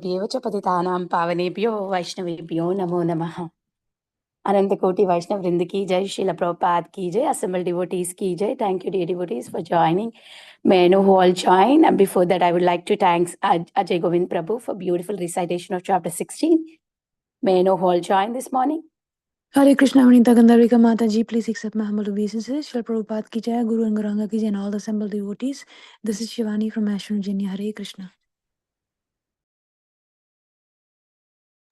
देवच पतितानां पावनेभ्यो वैष्णवेभ्यो नमो नमः। अनंत कोटि वैष्णव वृंद की जय, श्रील प्रभुपाद की जय, assembled devotees की जय. Thank you dear devotees for joining. May I know who all join? And before that I would like to thank Ajay Govind Prabhu for beautiful recitation of chapter 16. May I know who all join this morning? Hare Krishna, Vanita Gandharvika Mataji, please accept my humble obeisances. Srila Prabhupada ki jai, Guru and Gauranga ki jai, and all the assembled devotees. This is Shivani from Ashram, Virginia. Hare Krishna.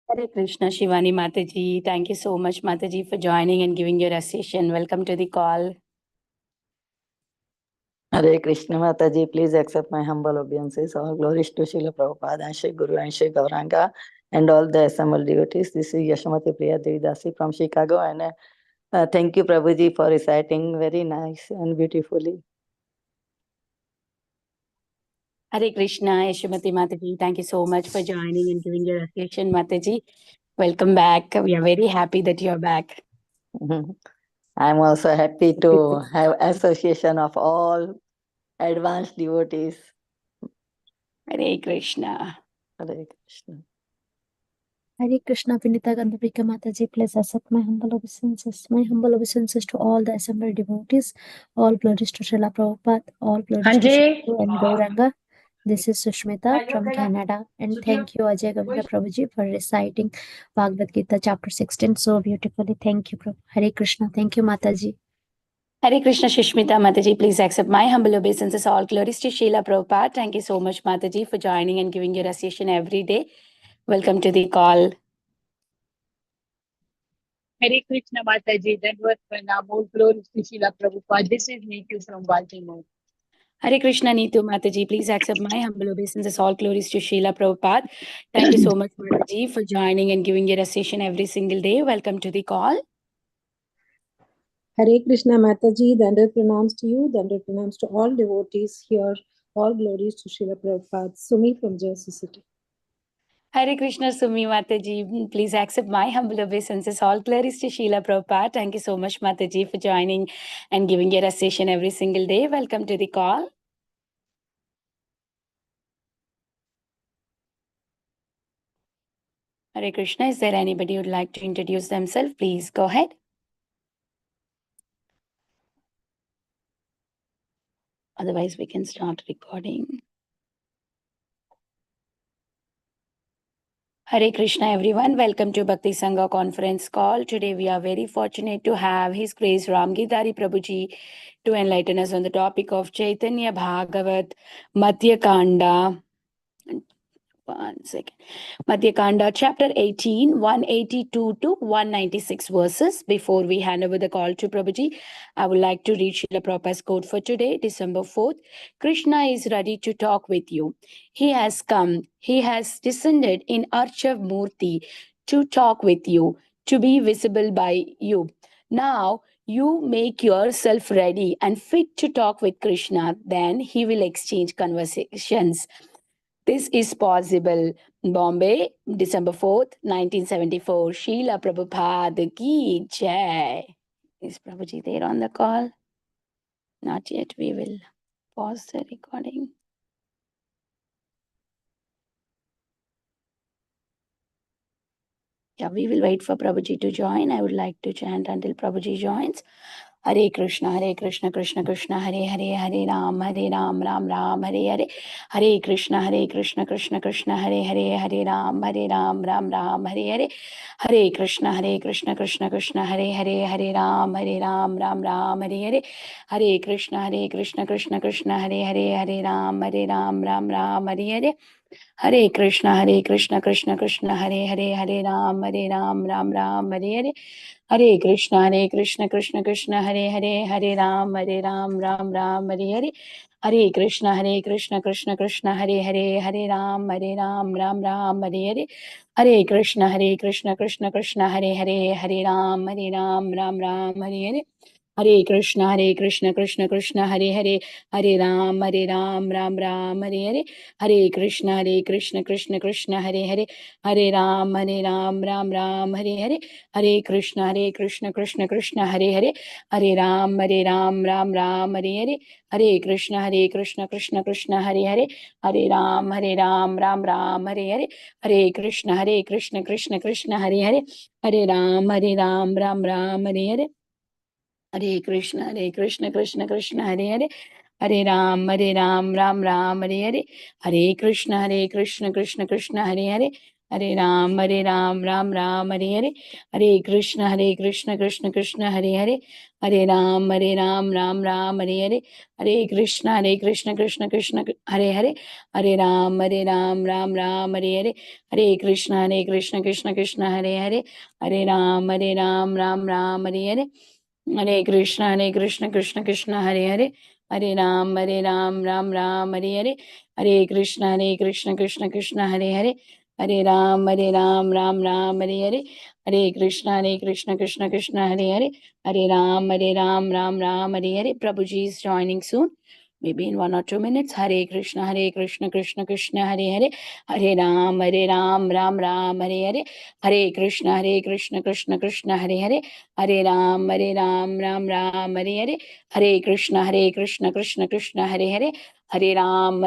Hare Krishna, Shivani Mataji. Thank you so much, Mataji, for joining and giving your association. Welcome to the call. Hare Krishna Mataji, please accept my humble obeisances. All glories to Srila Prabhupada and Shri Guru and Shri Gauranga and all the assembled devotees. This is Yashamati Priya Devidasi from Chicago, and thank you Prabhuji for reciting very nice and beautifully. Hare Krishna, Yashamati Mataji. Thank you so much for joining and giving your association, Mataji. Welcome back. We are very happy that you are back. I'm also happy to have association of all advanced devotees. Hare Krishna. Hare Krishna. Hare Krishna, Vinita Gandharvika Mataji, please accept my humble obeisances. My humble obeisances to all the assembled devotees. All glories to Srila Prabhupada. All glories to Shri Guru and Gauranga. This is Sushmita from Canada, and thank you Ajay Govinda Prabhuji for reciting Bhagavad Gita chapter 16 so beautifully. Thank you, Prabhu. Hare Krishna. Thank you, Mataji. Hare Krishna, Shishmita Mataji. Please accept my humble obeisances. All glories to Srila Prabhupada. Thank you so much, Mataji, for joining and giving your association every day. Welcome to the call. Hare Krishna Mataji, that was Pranam. All glories to Srila Prabhupada. This is Neetu from Baltimore. Hare Krishna, Neetu Mataji. Please accept my humble obeisances. All glories to Srila Prabhupada. Thank you so much, Mataji, for joining and giving your association every single day. Welcome to the call. Hare Krishna Mataji, Dandar pranams to you, Dandar pranams to all devotees here. All glories to Srila Prabhupada. Sumi from Jersey City. Hare Krishna, Sumi Mataji. Please accept my humble obeisances. All glories to Srila Prabhupada. Thank you so much, Mataji, for joining and giving your association every single day. Welcome to the call. Hare Krishna. Is there anybody who would like to introduce themselves? Please go ahead. Otherwise, we can start recording. Hare Krishna, everyone. Welcome to Bhakti Sanga conference call. Today, we are very fortunate to have His Grace Rāmagiridhāri Prabhuji to enlighten us on the topic of Caitanya Bhagavata Madhya khanda. One second. Madhya khanda, chapter 18, 182-196 verses. Before we hand over the call to Prabhuji, I would like to read Srila Prabhupada's quote for today, December 4th. Krishna is ready to talk with you. He has come. He has descended in Archav Murti to talk with you, to be visible by you. Now, you make yourself ready and fit to talk with Krishna. Then he will exchange conversations. This is possible. Bombay, December 4th, 1974. Srila Prabhupada ki jai. Is Prabhuji there on the call? Not yet. We will pause the recording. Yeah, we will wait for Prabhuji to join. I would like to chant until Prabhuji joins. Hare Krishna, Krishna Krishna, Hare Hare, Hare Ram, Ram Ram, Hare Hare. Hare Krishna, Krishna Krishna, Hare Hare, Hare Ram, Ram Ram, Hare Hare. Hare Krishna, Krishna Krishna, Hare Hare, Hare Ram, Ram Ram, Hare Hare. Hare Krishna, Krishna Krishna, Hare Hare, Hare Ram, Ram Ram, Hare Hare. Hare Krishna, Krishna Krishna, Hare Hare, Hare Ram, Ram Ram, Hare Hare. Hare Krishna, Krishna Krishna, Hare Hare, Hare Ram, Ram Ram, Hare Hare. Hare Krishna, Krishna Krishna, Hare Hare, Hare Ram, Ram Ram, Hare Hare. Hare Krishna, Krishna Krishna, Hare Hare, Hare Ram, Ram Ram, Hare Hare. Hare Krishna, Krishna Krishna, Hare Hare, Hare Ram, Ram Ram, Hare Hare, Hare Krishna, Krishna Krishna, Hare Hare, Hare Ram, Ram Ram, Hare Hare, Hare Krishna, Krishna Krishna, Hare Hare, Hare Ram, Ram Ram, Hare Hare, Hare Krishna, Krishna Krishna, Hare Hare, Hare Ram, Ram Ram, Hare Hare, Hare Krishna, Krishna Krishna, Hare Hare, Hare Ram, Ram Ram, Hare Hare, Hare Krishna, Krishna Krishna, Hare Hare, Hare Ram, Ram Ram, Hare Hare, Hare Krishna, Krishna Krishna, Hare Hare, Hare Ram, Ram Ram, Hare Hare, Hare Krishna, Krishna Hare Hare, Hare Ram, Ram Ram, Hare Hare, Hare Krishna, Krishna Hare Hare, Hare Ram, Ram Ram, Hare Hare, Hare Krishna, Krishna Hare Hare, Hare Ram, Ram Ram, Hare Hare, Hare Krishna, Krishna Krishna, Hare Hare, Hare Ram, Ram Ram, Hare Hare, Hare Krishna, Krishna Hare Hare, Hare Ram, Ram Ram, Hare Hare, Hare Krishna, Krishna Hare Hare, Hare Ram, Ram Ram, Hare Hare. Prabhuji is joining soon. Maybe in 1 or 2 minutes. Hare Krishna, Krishna Krishna, Hare Hare, Hare Ram, Ram Ram, Hare Hare, Hare Krishna, Krishna Krishna, Hare Hare, Hare Ram, Ram Ram, Hare Hare, Hare Krishna, Krishna Krishna, Hare Hare, Hare Ram,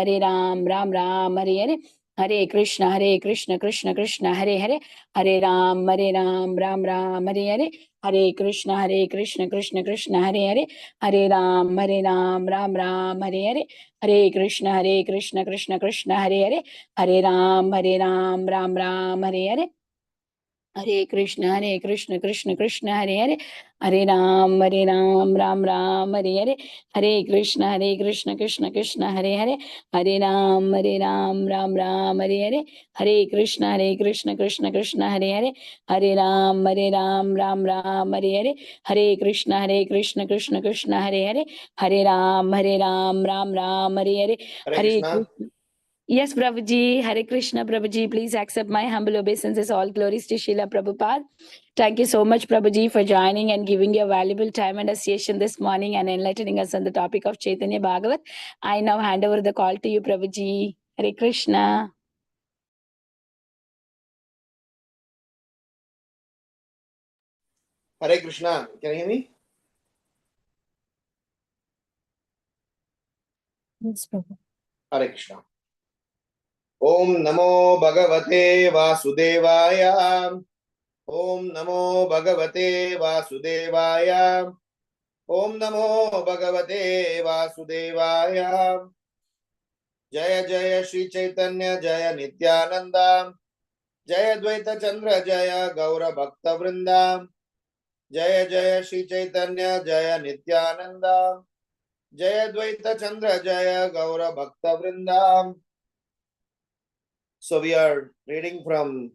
Ram Ram, Hare Hare, Hare Krishna, Krishna Krishna, Hare Hare, Hare Ram, Ram Ram, Hare Hare, Hare Krishna, Krishna Krishna, Hare Hare, Hare Ram, Ram Ram, Hare Hare, Hare Krishna, Krishna Krishna, Hare Hare, Hare Ram, Ram Ram, Hare Hare, Hare Krishna, Krishna Krishna, Hare Hare, Hare Ram, Ram Ram, Hare Hare, Hare Krishna, Krishna Krishna, Hare Hare, Hare Ram, Ram Ram, Hare Hare, Hare Krishna, Krishna Krishna, Hare Hare, Hare Ram, Ram Ram, Hare Hare, Hare Krishna, Krishna Krishna, Hare Hare, Hare Ram, Ram Ram, Hare Hare, Hare Krishna. Yes, Prabhuji. Hare Krishna, Prabhuji. Please accept my humble obeisances. All glories to Srila Prabhupada. Thank you so much, Prabhuji, for joining and giving your valuable time and association this morning and enlightening us on the topic of Caitanya Bhagavat. I now hand over the call to you, Prabhuji. Hare Krishna. Hare Krishna. Can you hear me? Yes, Prabhu. Hare Krishna. Om Namo Bhagavate Vasudevaya. Om Namo Bhagavate Vasudevaya. Om Namo Bhagavate Vasudevaya. Jaya Jaya Shri Chaitanya Jaya Nityananda. Jaya Dvaita Chandra Jaya Gaura Bhakta Vrinda. Jaya Jaya Shri Chaitanya Jaya Nityananda. Jaya Dvaita Chandra Jaya Gaura Bhakta Vrinda. So we are reading from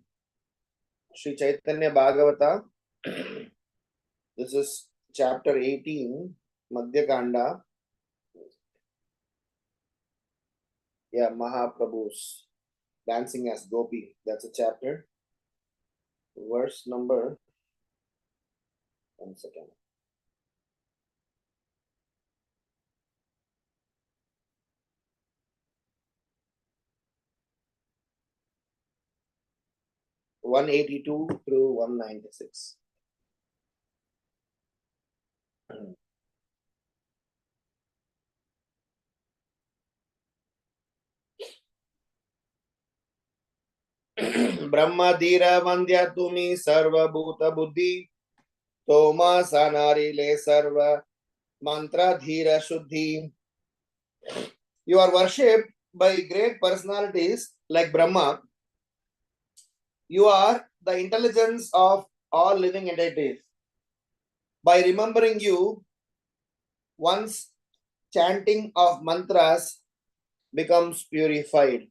Sri Caitanya Bhagavata. This is chapter 18, Madhya khanda. Yeah, Mahaprabhu's dancing as Gopi. That's a chapter. Verse number, 1 second. (182 through 196). Brahma Dhira Vandya Tumi Sarva Bhuta Buddhi Toma Sanari Le Sarva Mantra Dhira Shuddhi. You are worshipped by great personalities like Brahma. You are the intelligence of all living entities. By remembering you, one's chanting of mantras becomes purified.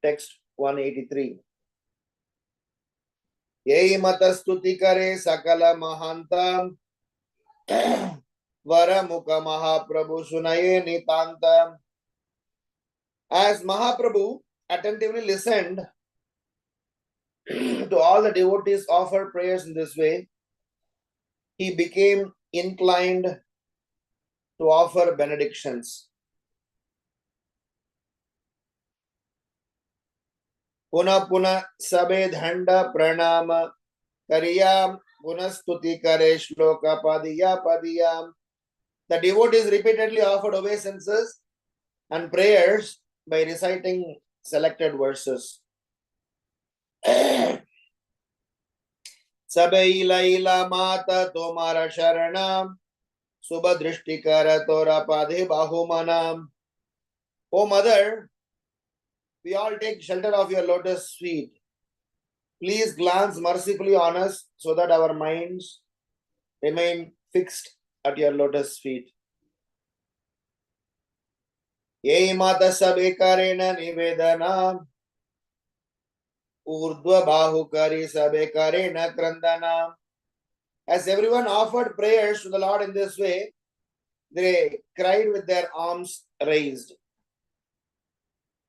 Text 183. Yei mata stuti kare sakala mahanta varamukha Mahaprabhu sunaye nitanta. As Mahaprabhu attentively listened to all the devotees offer prayers in this way, he became inclined to offer benedictions. Puna puna sabe dhanda pranama kariyam punastuti kare shloka padiya padiyam. The devotees repeatedly offered obeisances and prayers by reciting selected verses. Sabe ila ila mata tomara sharanam subhadrishti kara tora padhe bahumanam. O mother, we all take shelter of your lotus feet. Please glance mercifully on us so that our minds remain fixed at your lotus feet. Ye mata sabekarena nivedana urdhva bahukari sabekarena krandana. As everyone offered prayers to the Lord in this way, they cried with their arms raised.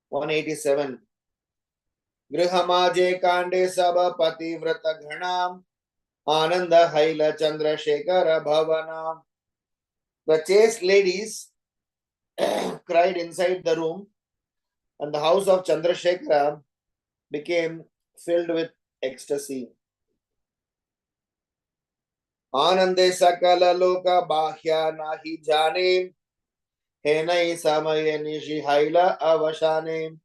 187. Grihamaje kande saba pativrata ghanam Ananda Haila Chandra Shekhara Bhavanam. The chaste ladies cried inside the room, and the house of Chandrasekhara became filled with ecstasy. Anande Sakala Loka Bahya Nahi Jane Henai Samaya Nishi Haila Avashane.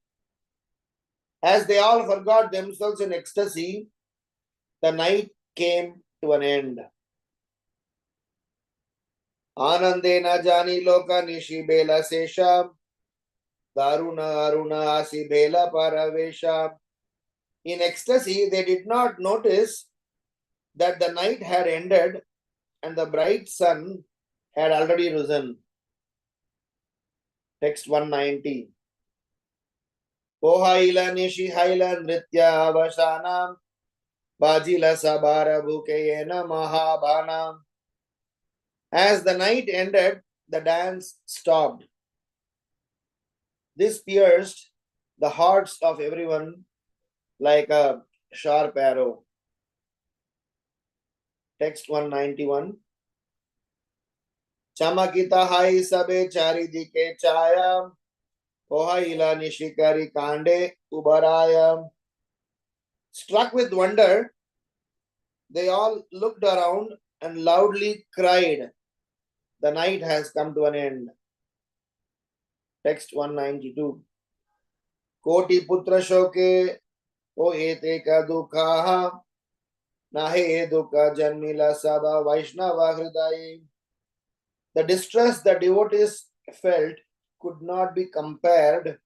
As they all forgot themselves in ecstasy, the night came to an end. Anandena Jani Loka Nishi Bela Sesha Daruna Aruna Asi Bela Paravesha. In ecstasy, they did not notice that the night had ended and the bright sun had already risen. Text 190. Pohaila Nishi Haila Nritya Avashanam Bajila Sabara Bhukayena Mahabhanam. As the night ended, the dance stopped. This pierced the hearts of everyone like a sharp arrow. Text 191. Chamakita hai sabe charidike chaya Pohaila nishikari kande ubaraya. Struck with wonder, they all looked around and loudly cried, the night has come to an end. Text 192. Koti putra shoke o ete ka dukha nahe dukha janmila saba Vaishnava hridayi. The distress the devotees felt could not be compared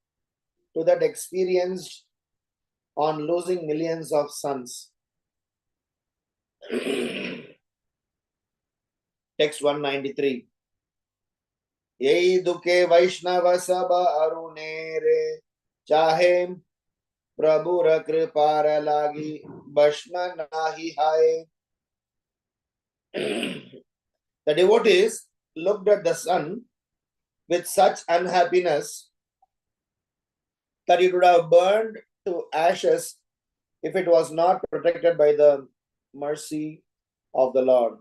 to that experienced on losing millions of sons. Text 193. Yei duke Vaishnava saba arunere chahe Prabhu kripara lagi bashma nahi hai. The devotees looked at the sun with such unhappiness that it would have burned to ashes if it was not protected by the mercy of the Lord.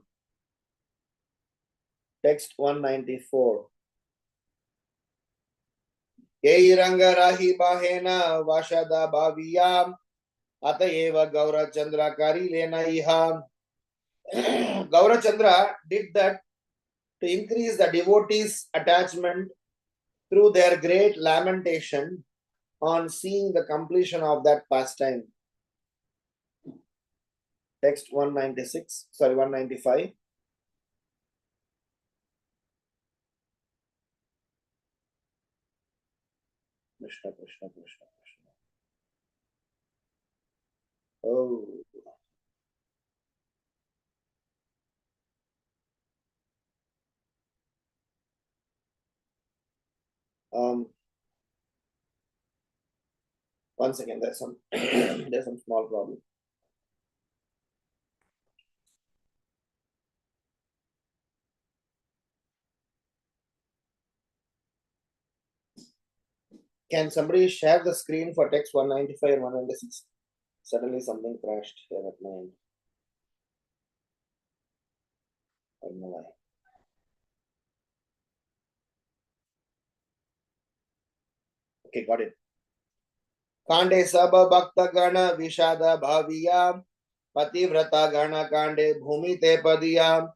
Text 194. Yei rangarahi bahena vashada bhaviyam atayeva Gaura Chandra kari lena iha. Gaura Chandra did that to increase the devotees' attachment through their great lamentation on seeing the completion of that pastime. Text 195. Krishna, Krishna, Krishna, Krishna. Oh. One second, there's some there's some small problem. Can somebody share the screen for text 195 and 196? Suddenly something crashed here at my end. I don't know why. Okay, got it. Kande Sabha Bhakta Gana Vishada Bhaviyam Pativrata Gana Kande Bhumi Te Padiyam.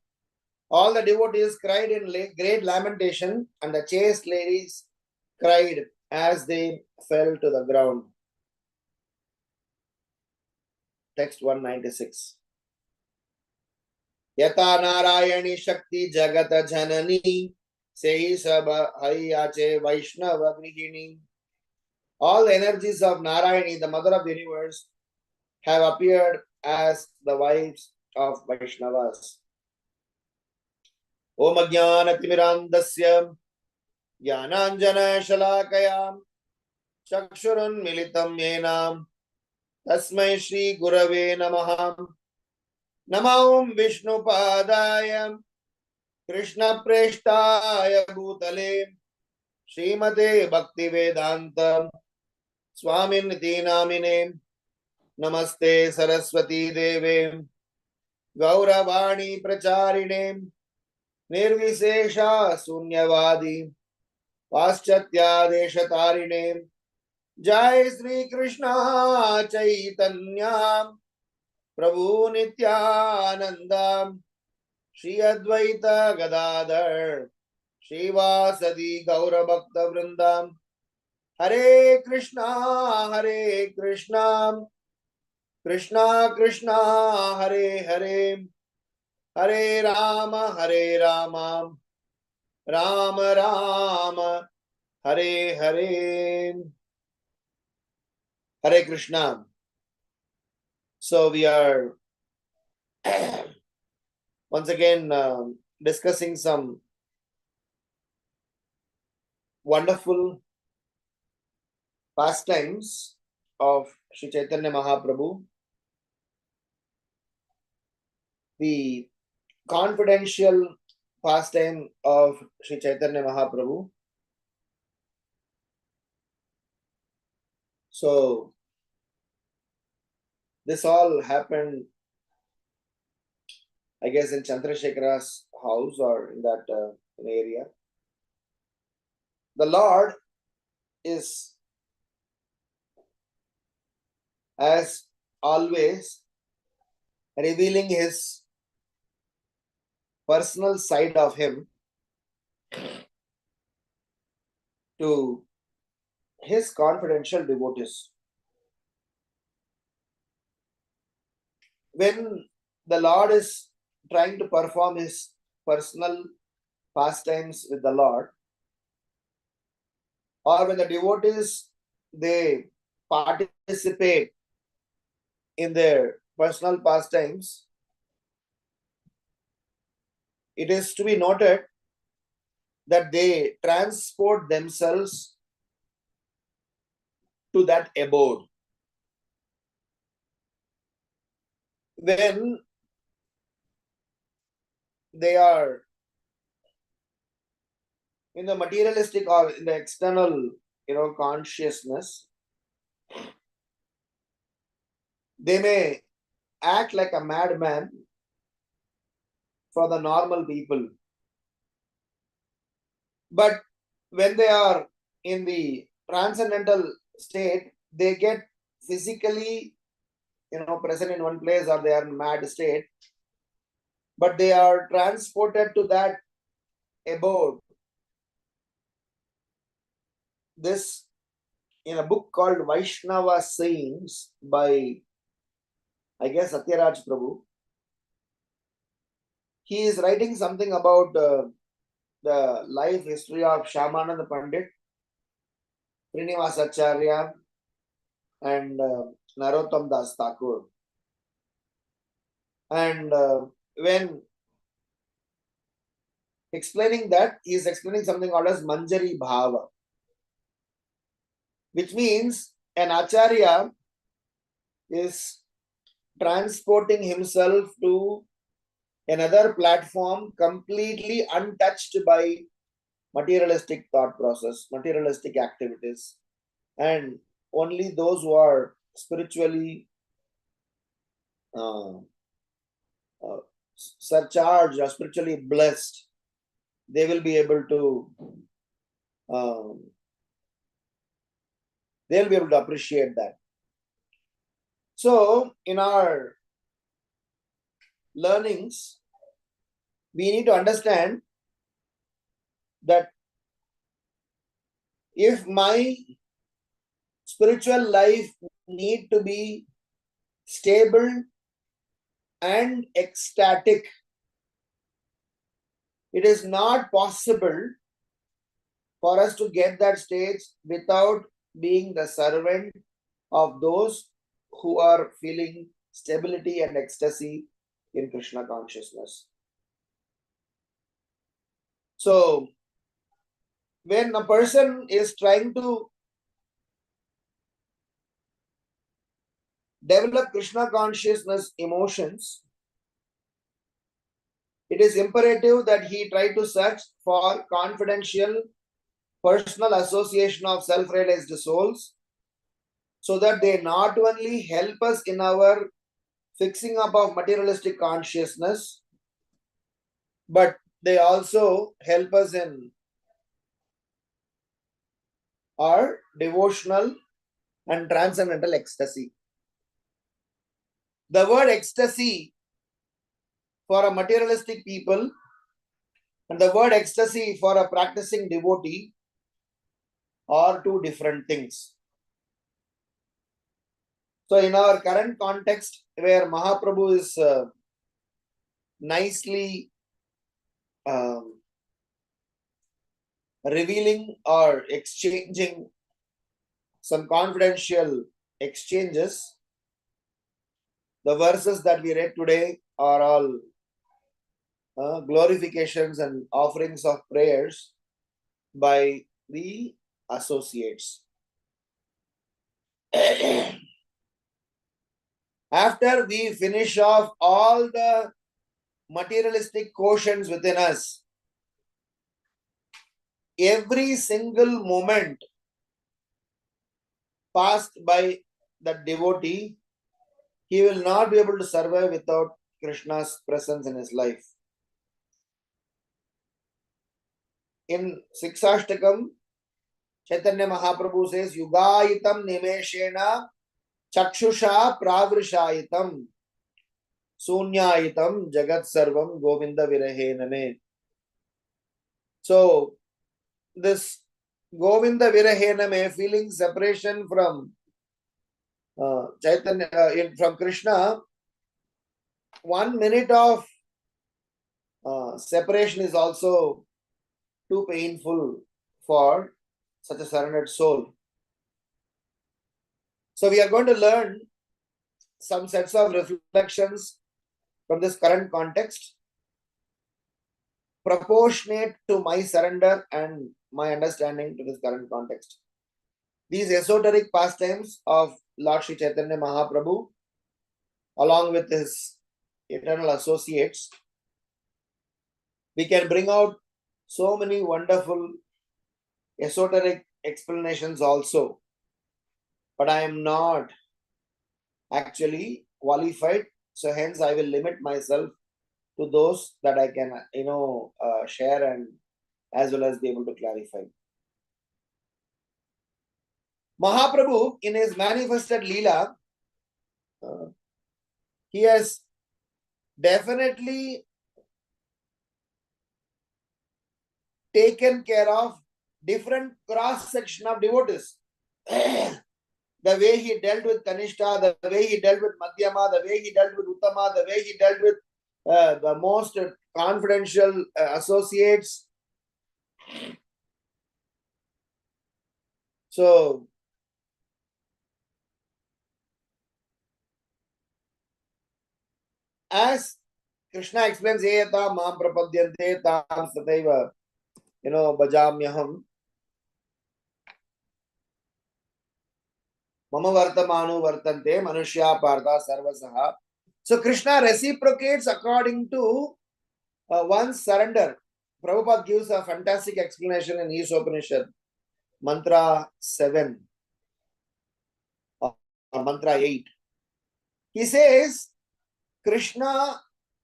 All the devotees cried in great lamentation, and the chaste ladies cried as they fell to the ground. Text 196. Yata Narayani Shakti Jagata Janani Sehi Sabha Hayache Vaishnava Grihini. All the energies of Narayani, the mother of the universe, have appeared as the wives of Vaishnavas. Om Ajnana Timirandasya Jnananjana Shalakayam Chakshurun Militam Yenam Tasmai Shri Gurave Namaham Namahum Vishnu Padayam Krishna Preshtaya Bhutale Srimate Bhakti Vedanta Swamin Niti Namine Namaste Saraswati Deve Gauravani Pracharine Nirvisesha Sunyavadi Paschatya Deshatarine Jai Sri Krishna Chaitanya Prabhu Nityananda Shri Advaita Gadadhar Shivasadi Gaura Bhakta Vrindam Hare Krishna Krishna Krishna Hare Hare Hare Rama Rama Rama Hare Hare. Hare Krishna. So we are once again discussing some wonderful pastimes of Sri Chaitanya Mahaprabhu. The confidential pastime of Sri Chaitanya Mahaprabhu. So this all happened, I guess, in Chandrasekhara's house or in that area. The Lord is, as always, revealing his personal side of him to his confidential devotees. When the Lord is trying to perform his personal pastimes with the Lord, or when the devotees, they participate in their personal pastimes, it is to be noted that they transport themselves to that abode. When they are in the materialistic or in the external, consciousness, they may act like a madman for the normal people. But when they are in the transcendental state, they get physically, present in one place, or they are in mad state, but they are transported to that abode. This, in a book called Vaishnava Sayings by, I guess, Satyaraj Prabhu, he is writing something about the life history of Shyamananda Pandit, Srinivasacharya, and Narottam Das Thakur. And when explaining that, he is explaining something called as Manjari Bhava, which means an Acharya is transporting himself to another platform completely untouched by materialistic thought process, materialistic activities, and only those who are spiritually surcharged or spiritually blessed, they will be able to appreciate that. So in our learnings, we need to understand that if my spiritual life need to be stable and ecstatic, it is not possible for us to get that stage without being the servant of those who are feeling stability and ecstasy in Krishna consciousness. So, when a person is trying to develop Krishna consciousness emotions, it is imperative that he try to search for confidential personal association of self-realized souls, so that they not only help us in our fixing up of materialistic consciousness, but they also help us in our devotional and transcendental ecstasy. The word ecstasy for a materialistic people and the word ecstasy for a practicing devotee are two different things. So in our current context, where Mahaprabhu is nicely revealing or exchanging some confidential exchanges, the verses that we read today are all glorifications and offerings of prayers by the associates. After we finish off all the materialistic quotients within us, every single moment passed by the devotee, he will not be able to survive without Krishna's presence in his life. In Siksashtakam, Caitanya Mahaprabhu says, Yugayitam nimeshena chakshusha pravrishayitam sunyayitam jagat sarvam govinda virahename. So, this Govinda virahename, feeling separation from Chaitanya, from Krishna, 1 minute of separation is also too painful for such a surrendered soul. So we are going to learn some sets of reflections from this current context, proportionate to my surrender and my understanding to this current context. These esoteric pastimes of Lord Sri Chaitanya Mahaprabhu, along with his eternal associates, we can bring out so many wonderful esoteric explanations also. But I am not actually qualified, so hence I will limit myself to those that I can, share and as well as be able to clarify. Mahaprabhu, in his manifested Leela, he has definitely taken care of different cross-section of devotees. The way he dealt with Kanishta, the way he dealt with Madhyama, the way he dealt with Uttama, the way he dealt with the most confidential associates. So, as Krishna explains, Eyata mam prapadyante tam sataiva, bhajamyaham. Mama vartamanu vartante manushya partha sarvasaha. So Krishna reciprocates according to one's surrender. Prabhupada gives a fantastic explanation in Ishopanishad, Mantra 7 or Mantra 8. He says, Krishna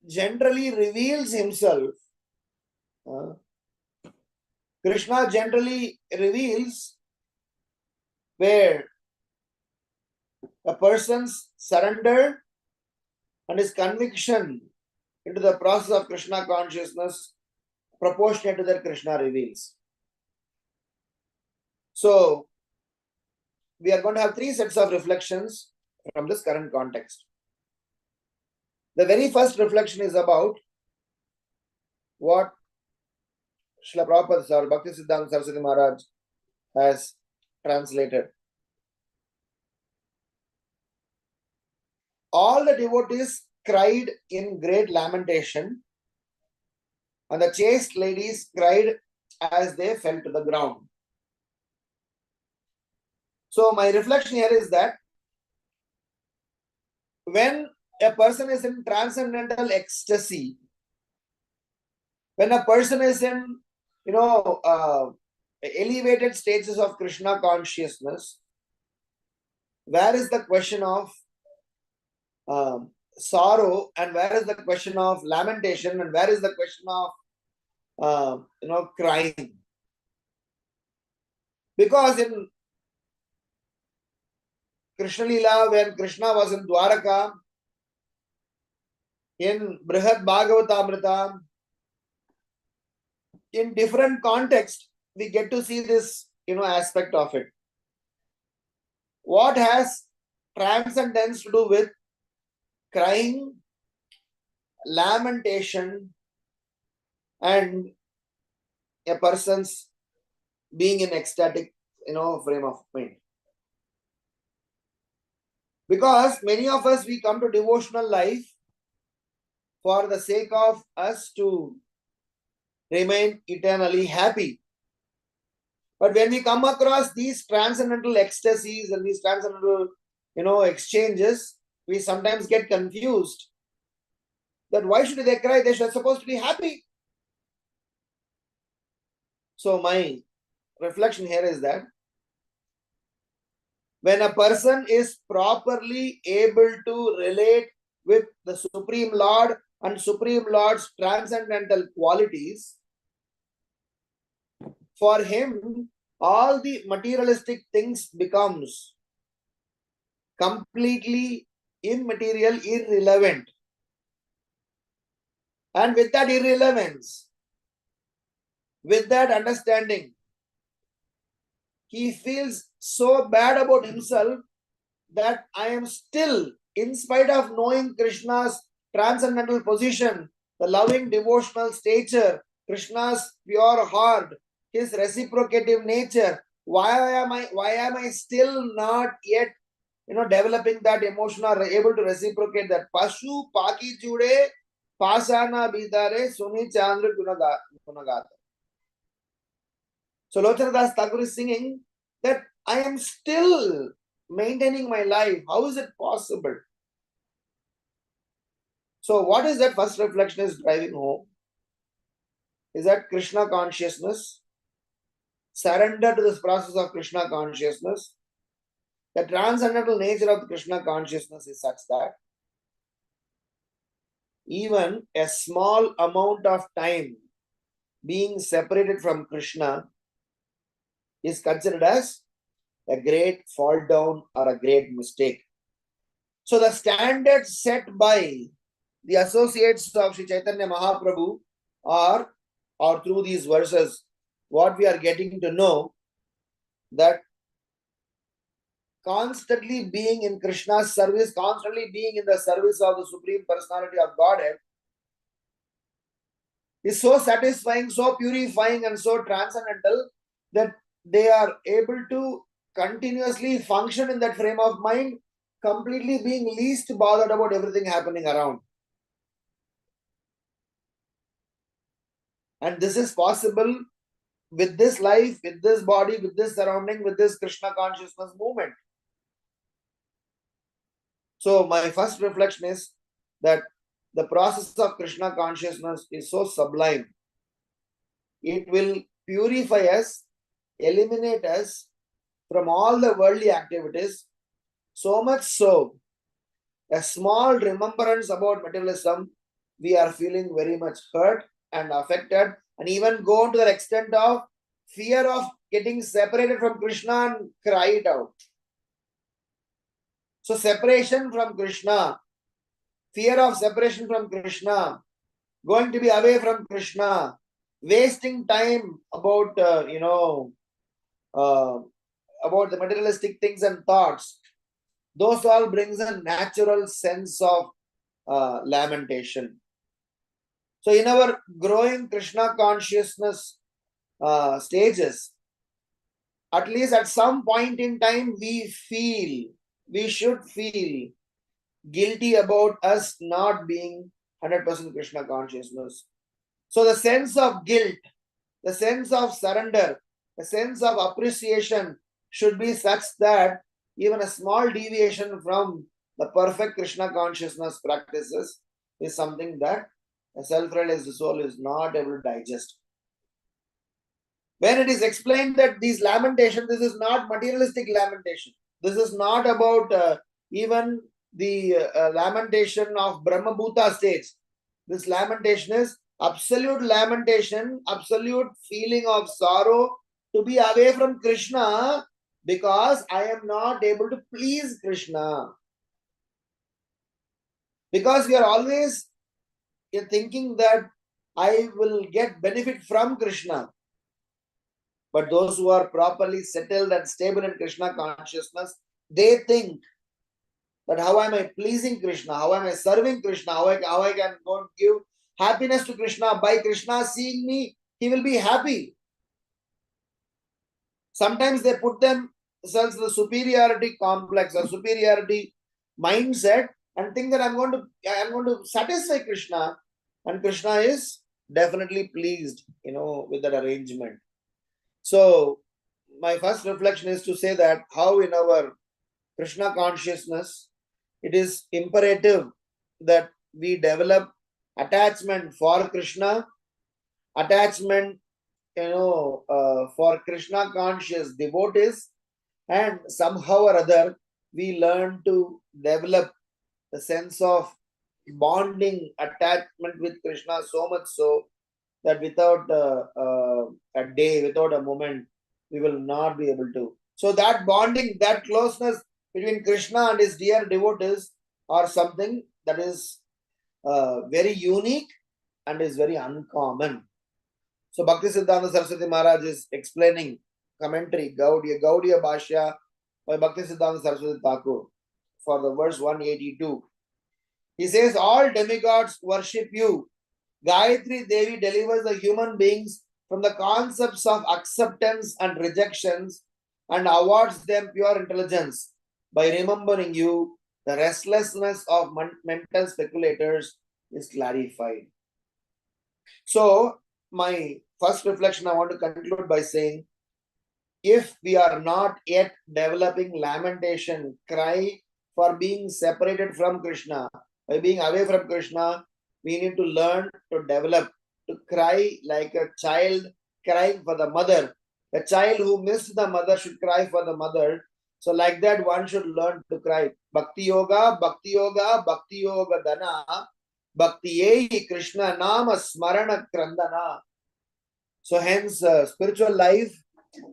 generally reveals himself, Krishna generally reveals where a person's surrender and his conviction into the process of Krishna consciousness proportionate to that Krishna reveals. So, we are going to have 3 sets of reflections from this current context. The very first reflection is about what Srila Prabhupada or Bhakti Siddhanta Saraswati Maharaj has translated. All the devotees cried in great lamentation, and the chaste ladies cried as they fell to the ground. So my reflection here is that when a person is in transcendental ecstasy, when a person is in, elevated stages of Krishna consciousness, where is the question of sorrow, and where is the question of lamentation, and where is the question of crying? Because in Krishna Lila, when Krishna was in Dwaraka, in Brihad Bhagavatamrita, in different contexts, we get to see this aspect of it. What has transcendence to do with crying, lamentation, and a person's being in ecstatic frame of mind? Because many of us, we come to devotional life for the sake of us to remain eternally happy. But when we come across these transcendental ecstasies and these transcendental exchanges, we sometimes get confused that why should they cry? They should supposed to be happy. So my reflection here is that when a person is properly able to relate with the Supreme Lord and Supreme Lord's transcendental qualities, for him all the materialistic things becomes completely immaterial, irrelevant. And with that irrelevance, with that understanding, he feels so bad about himself that I am still, in spite of knowing Krishna's transcendental position, the loving devotional stature, Krishna's pure heart, his reciprocative nature, why am I still not yet developing that emotion or able to reciprocate that? Pashu paki jude pasana bidare suni chandra gunagata. So Lochana Das Thakur is singing that I am still maintaining my life. How is it possible? So what is that first reflection is driving home? Is that Krishna consciousness, surrender to this process of Krishna consciousness. The transcendental nature of the Krishna consciousness is such that even a small amount of time being separated from Krishna is considered as a great fall down or a great mistake. So the standards set by the associates of Sri Chaitanya Mahaprabhu are, or through these verses, what we are getting to know, that constantly being in Krishna's service, constantly being in the service of the Supreme Personality of Godhead is so satisfying, so purifying, and so transcendental that they are able to continuously function in that frame of mind, completely being least bothered about everything happening around. And this is possible with this life, with this body, with this surrounding, with this Krishna consciousness movement. So my first reflection is that the process of Krishna consciousness is so sublime. It will purify us, eliminate us from all the worldly activities, so much so a small remembrance about materialism we are feeling very much hurt and affected, and even go on to the extent of fear of getting separated from Krishna and cry it out. So separation from Krishna, fear of separation from Krishna, going to be away from Krishna, wasting time about, about the materialistic things and thoughts, those all brings a natural sense of lamentation. So in our growing Krishna consciousness stages, at least at some point in time, we should feel guilty about us not being 100% Krishna consciousness. So the sense of guilt, the sense of surrender, the sense of appreciation should be such that even a small deviation from the perfect Krishna consciousness practices is something that a self-realized soul is not able to digest. When it is explained that these lamentation, this is not materialistic lamentation. This is not about even the lamentation of Brahma Bhuta stage. This lamentation is absolute lamentation, absolute feeling of sorrow to be away from Krishna because I am not able to please Krishna. Because we are always thinking that I will get benefit from Krishna. But those who are properly settled and stable in Krishna consciousness, they think that how am I pleasing Krishna? How am I serving Krishna? How I can go and give happiness to Krishna? By Krishna seeing me, he will be happy. Sometimes they put themselves in the superiority complex or superiority mindset and think that I'm going to satisfy Krishna, and Krishna is definitely pleased, with that arrangement. So my first reflection is to say that how in our Krishna consciousness, it is imperative that we develop attachment for Krishna, attachment, for Krishna conscious devotees, and somehow or other we learn to develop the sense of bonding attachment with Krishna so much so that without a day, without a moment, we will not be able to. So that bonding, that closeness between Krishna and his dear devotees are something that is very unique and is very uncommon. So Bhakti Siddhanta Saraswati Maharaj is explaining commentary, Gaudiya Bhashya by Bhakti Siddhanta Saraswati Thakur for the verse 182. He says, all demigods worship you. Gayatri Devi delivers the human beings from the concepts of acceptance and rejections and awards them pure intelligence. By remembering you, the restlessness of mental speculators is clarified. So, my first reflection I want to conclude by saying, if we are not yet developing lamentation, cry for being separated from Krishna, by being away from Krishna, we need to learn to develop, to cry like a child crying for the mother. A child who missed the mother should cry for the mother. So like that, one should learn to cry. Bhakti Yoga, Bhakti Yoga, Bhakti Yoga Dana, Bhakti Yehi Krishna Nama Smarana Krandana. So hence, spiritual life,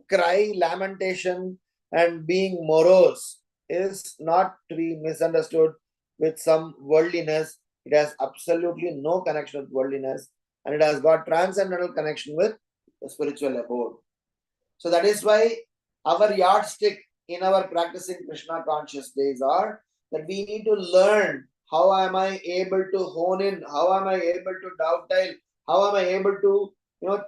cry, lamentation, and being morose is not to be misunderstood with some worldliness. It has absolutely no connection with worldliness, and it has got transcendental connection with the spiritual abode. So that is why our yardstick in our practicing Krishna conscious days are that we need to learn how am I able to hone in, how am I able to dovetail, how am I able to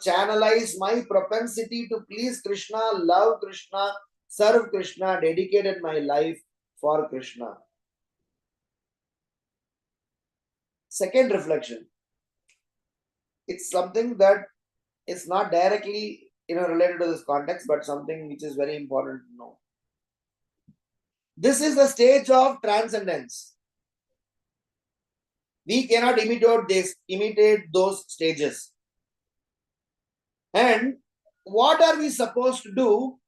channelize my propensity to please Krishna, love Krishna, serve Krishna, dedicated my life for Krishna. Second reflection, it's something that is not directly related to this context, but something which is very important to know. This is the stage of transcendence. We cannot imitate those stages. And what are we supposed to do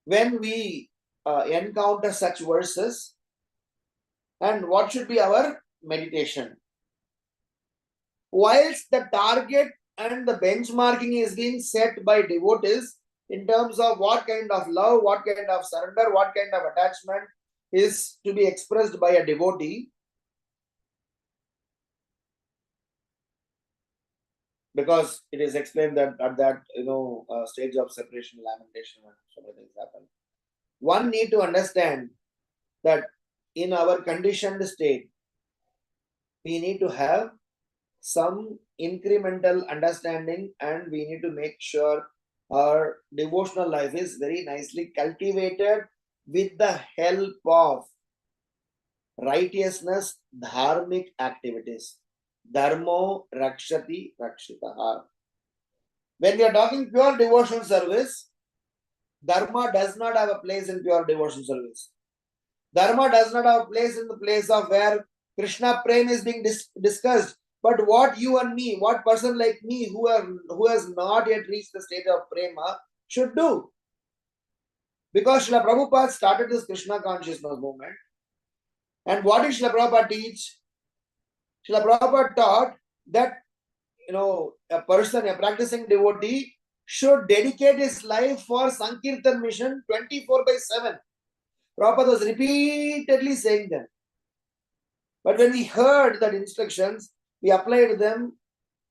when we encounter such verses? And what should be our meditation? whilst the target and the benchmarking is being set by devotees in terms of what kind of love, what kind of surrender, what kind of attachment is to be expressed by a devotee. Because it is explained that at that stage of separation, lamentation, and so many things happen. One need to understand that in our conditioned state, we need to have some incremental understanding, and we need to make sure our devotional life is very nicely cultivated with the help of righteousness, dharmic activities. Dharmo rakshati rakshitaha. When we are talking pure devotional service, Dharma does not have a place in pure devotional service. Dharma does not have a place in the place of where Krishna Prem is being discussed. But what you and me, what person like me who has not yet reached the state of Prema should do. Because Srila Prabhupada started this Krishna consciousness movement. And what did Srila Prabhupada teach? Srila Prabhupada taught that a person, a practicing devotee, should dedicate his life for Sankirtan mission 24/7. Prabhupada was repeatedly saying them. But when we heard that instructions, we applied them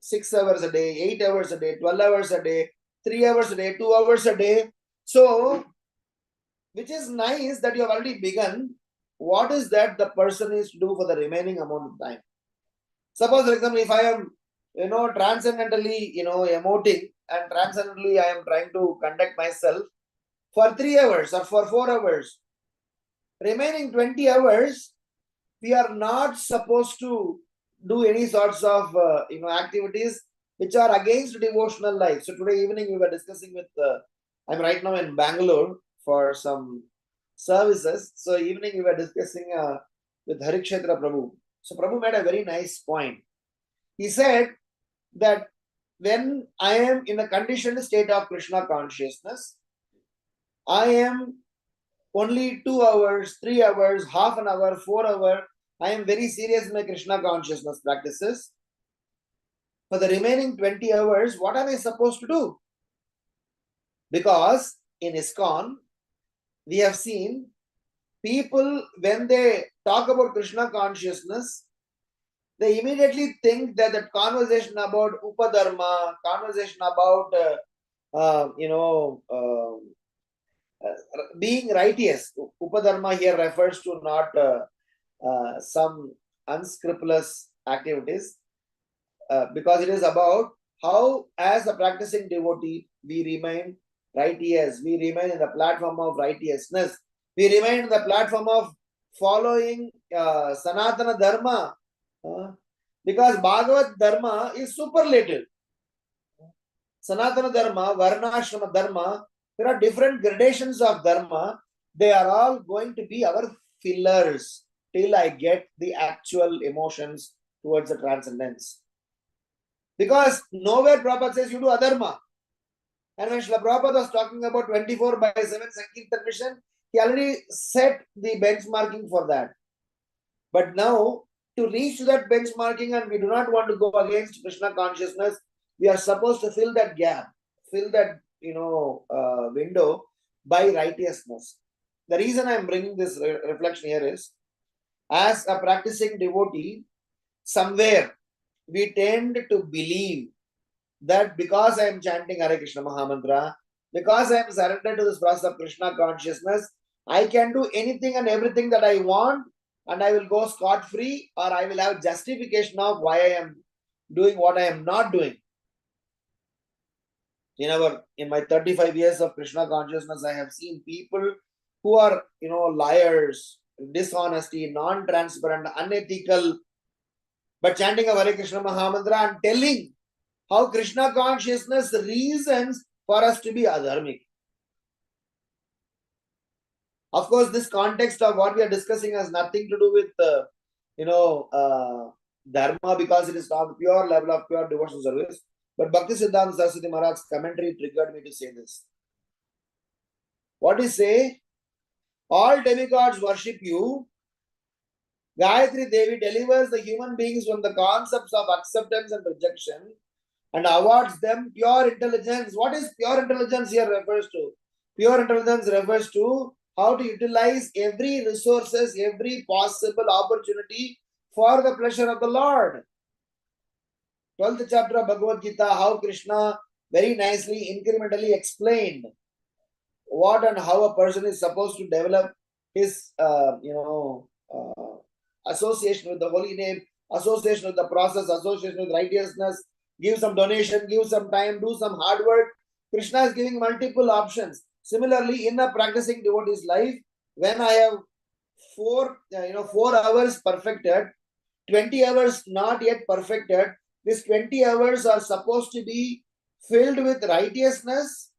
6 hours a day, 8 hours a day, 12 hours a day, 3 hours a day, 2 hours a day. So, which is nice that you have already begun. What is that the person is to do for the remaining amount of time? Suppose, for example, if I am, transcendentally, emoting, and transcendentally I am trying to conduct myself for 3 hours or for 4 hours, remaining 20 hours, we are not supposed to do any sorts of activities which are against devotional life. So today evening we were discussing with I'm right now in Bangalore for some services. So evening we were discussing with Harikshetra Prabhu. So Prabhu made a very nice point. He said that when I am in a conditioned state of Krishna consciousness, I am only 2 hours, 3 hours, half an hour, 4 hours, I am very serious in my Krishna consciousness practices. For the remaining 20 hours, what am I supposed to do? Because in ISKCON, we have seen people, when they talk about Krishna consciousness, they immediately think that the conversation about Upadharma, conversation about, being righteous. Upadharma here refers to not some unscrupulous activities, because it is about how, as a practicing devotee, we remain righteous, we remain in the platform of righteousness, we remain in the platform of following Sanatana Dharma, because Bhagavat Dharma is superlative. Sanatana Dharma, Varnashrama Dharma, there are different gradations of Dharma. They are all going to be our fillers till I get the actual emotions towards the transcendence. Because nowhere Prabhupada says you do adharma. And when Srila Prabhupada was talking about 24/7 Sankirtan mission, he already set the benchmarking for that. But now, to reach that benchmarking, and we do not want to go against Krishna consciousness, we are supposed to fill that gap, fill that window by righteousness. The reason I am bringing this reflection here is, as a practicing devotee, somewhere we tend to believe that because I am chanting Hare Krishna Mahamantra, because I am surrendered to this process of Krishna consciousness, I can do anything and everything that I want, and I will go scot-free, or I will have justification of why I am doing what I am not doing. In my 35 years of Krishna consciousness, I have seen people who are, liars, dishonesty, non-transparent, unethical, but chanting of Hare Krishna Mahamantra and telling how Krishna consciousness reasons for us to be adharmic. Of course, this context of what we are discussing has nothing to do with, dharma, because it is not the pure level of pure devotional service. But Bhakti Siddhanta Saraswati Maharaj's commentary triggered me to say this. What is say? All demigods worship you, Gayatri Devi delivers the human beings from the concepts of acceptance and rejection and awards them pure intelligence. What is pure intelligence here refers to? Pure intelligence refers to how to utilize every resources, every possible opportunity for the pleasure of the Lord. 12th chapter of Bhagavad Gita, how Krishna very nicely, incrementally explained what and how a person is supposed to develop his, association with the holy name, association with the process, association with righteousness, give some donation, give some time, do some hard work. Krishna is giving multiple options. Similarly, in a practicing devotee's life, when I have 4 hours perfected, 20 hours not yet perfected, these 20 hours are supposed to be filled with righteousness,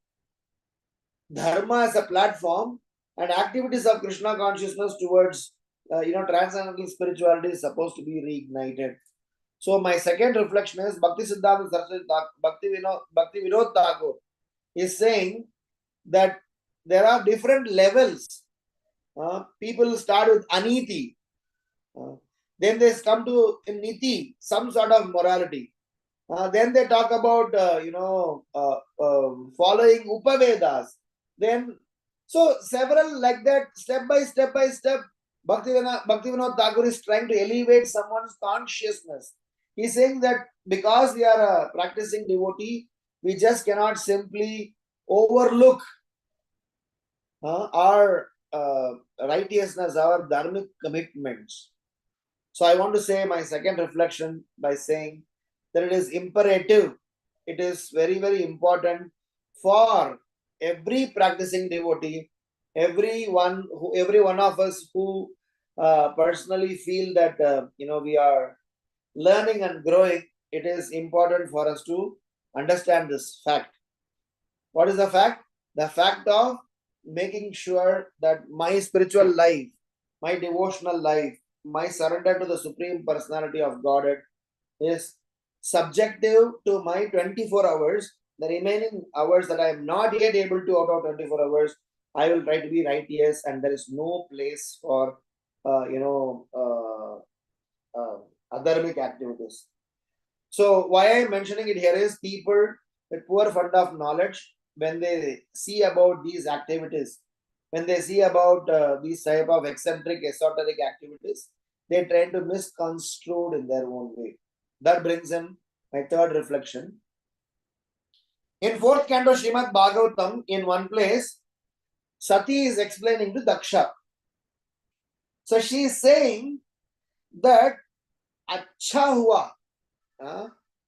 dharma as a platform, and activities of Krishna consciousness towards transcendental spirituality is supposed to be reignited. So my second reflection is Bhakti Siddhanta Saraswati Bhakti Vinod Thakur is saying that there are different levels. People start with aniti, then they come to niti, some sort of morality. Then they talk about following Upavedas. Then so several like that, step by step by step. Bhakti Vinod Thakur is trying to elevate someone's consciousness. He's saying that because we are a practicing devotee, we just cannot simply overlook our righteousness, our dharmic commitments. So I want to say my second reflection by saying that it is imperative, it is very, very important for every practicing devotee, every one of us who personally feel that we are learning and growing. It is important for us to understand this fact. What is the fact? The fact of making sure that my spiritual life, my devotional life, my surrender to the Supreme Personality of Godhead is subjective to my 24 hours. The remaining hours that I am not yet able to out of 24 hours, I will try to be righteous, and there is no place for adharmic activities. So why I am mentioning it here is people with poor fund of knowledge, when they see about these activities, when they see about these type of eccentric, esoteric activities, they try to misconstrue in their own way. That brings in my third reflection. In 4th canto Srimad Bhagavatam, in one place, Sati is explaining to Daksha. So she is saying that Acha hua,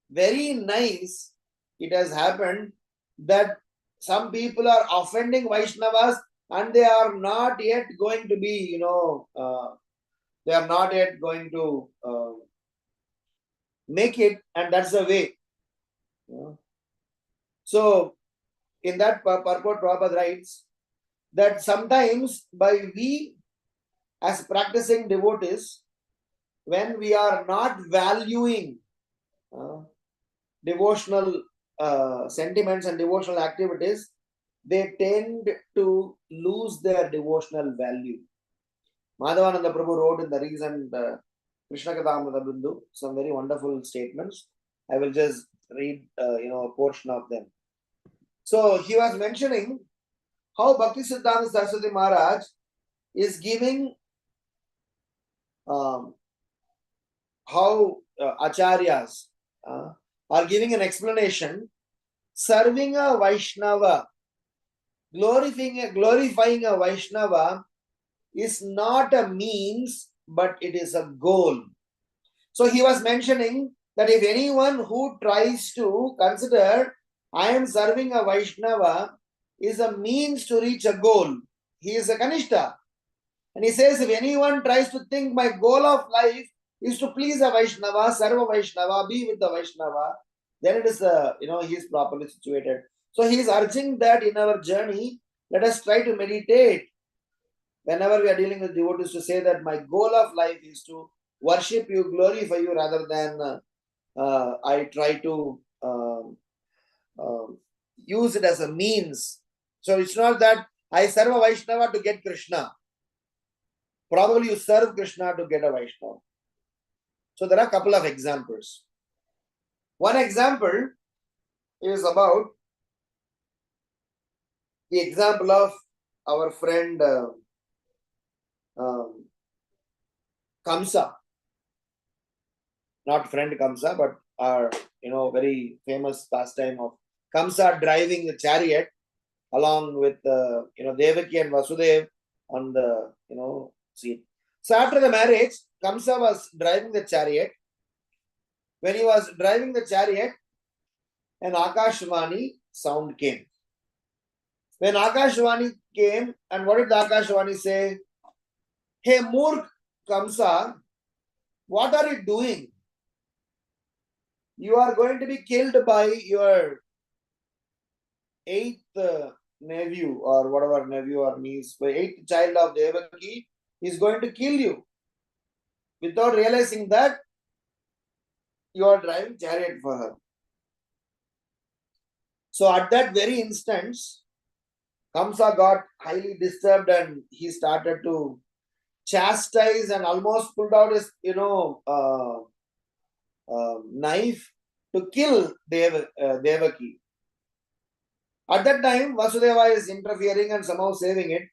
very nice, it has happened that some people are offending Vaishnavas and they are not yet going to be, they are not yet going to make it, and that's the way. So, in that purport, Prabhupada writes that sometimes by we as practicing devotees, when we are not valuing devotional sentiments and devotional activities, they tend to lose their devotional value. Madhavananda Prabhu wrote in the recent Krishna Kathamrita Bindu some very wonderful statements. I will just read a portion of them. So he was mentioning how Bhakti Siddhanta Saraswati Maharaj is giving how acharyas are giving an explanation. Serving a Vaishnava, glorifying a Vaishnava is not a means, but it is a goal. So he was mentioning that if anyone who tries to consider I am serving a Vaishnava is a means to reach a goal, he is a Kanishta. And he says if anyone tries to think my goal of life is to please a Vaishnava, serve a Vaishnava, be with the Vaishnava, then it is he is properly situated. So he is urging that in our journey, let us try to meditate whenever we are dealing with devotees to say that my goal of life is to worship you, glorify you, rather than I try to use it as a means. So it's not that I serve a Vaishnava to get Krishna. Probably you serve Krishna to get a Vaishnava. So there are a couple of examples. One example is about the example of our friend Kamsa. Not friend Kamsa, but our very famous pastime of Kamsa driving the chariot along with Devaki and Vasudev on the seat. So after the marriage, Kamsa was driving the chariot. When he was driving the chariot, an Akashvani sound came. When Akashvani came, and what did the Akashvani say? Hey, Murk Kamsa, what are you doing? You are going to be killed by your 8th nephew or whatever nephew or niece, the 8th child of Devaki is going to kill you. Without realizing that, you are driving chariot for her. So at that very instance, Kamsa got highly disturbed and he started to chastise and almost pulled out his knife to kill Devaki. At that time, Vasudeva is interfering and somehow saving it.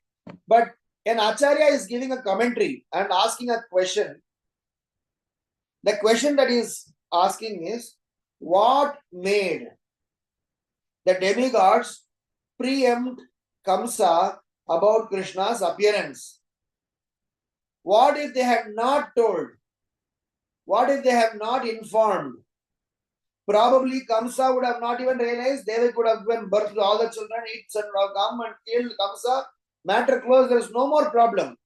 But an Acharya is giving a commentary and asking a question. The question that he is asking is, what made the demigods preempt Kamsa about Krishna's appearance? What if they had not told? What if they have not informed? Probably Kamsa would have not even realized. Devaki would have given birth to all the children. Each son would have come and killed Kamsa. Matter closed. There is no more problem.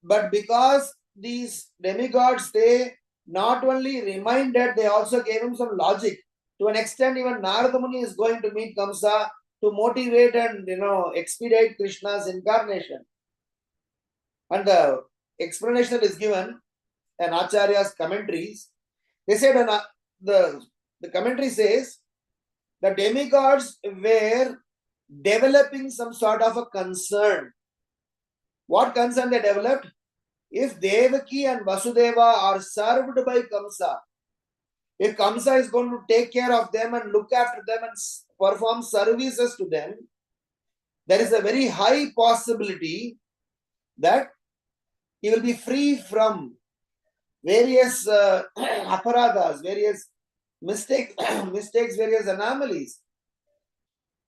But because these demigods, they not only reminded, they also gave him some logic. To an extent, even Narada Muni is going to meet Kamsa to motivate and expedite Krishna's incarnation. And the explanation is given in Acharya's commentaries. They said the commentary says the demigods were developing some sort of a concern. What concern they developed? If Devaki and Vasudeva are served by Kamsa, if Kamsa is going to take care of them and look after them and perform services to them, there is a very high possibility that he will be free from various aparadhas, various mistakes, various anomalies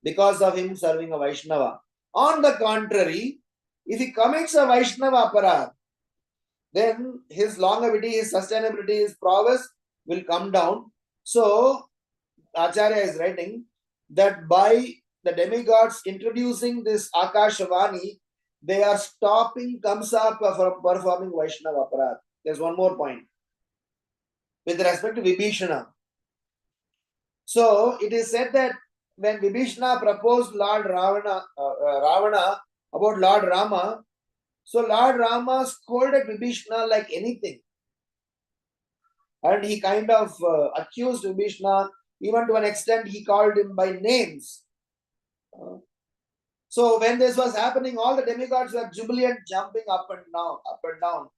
because of him serving a Vaishnava. On the contrary, if he commits a Vaishnava aparadh, then his longevity, his sustainability, his prowess will come down. So, Acharya is writing that by the demigods introducing this Akashvani, they are stopping Kamsa from performing Vaishnava aparadh. There's one more point. With respect to Vibhishana. So, it is said that when Vibhishana proposed Ravana about Lord Rama, so Lord Rama scolded Vibhishana like anything. And he kind of accused Vibhishana, even to an extent he called him by names. So when this was happening, all the demigods were jubilant, jumping up and down.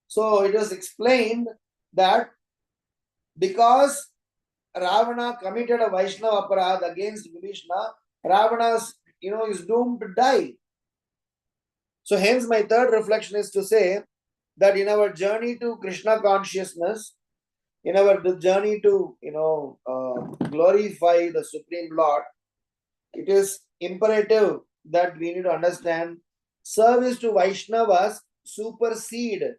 So it was explained that because Ravana committed a Vaishnava aparadh against Vibhishana, Ravana is doomed to die. So hence my third reflection is to say that in our journey to Krishna consciousness, in our journey to glorify the Supreme Lord, it is imperative that we need to understand service to Vaishnavas supersede,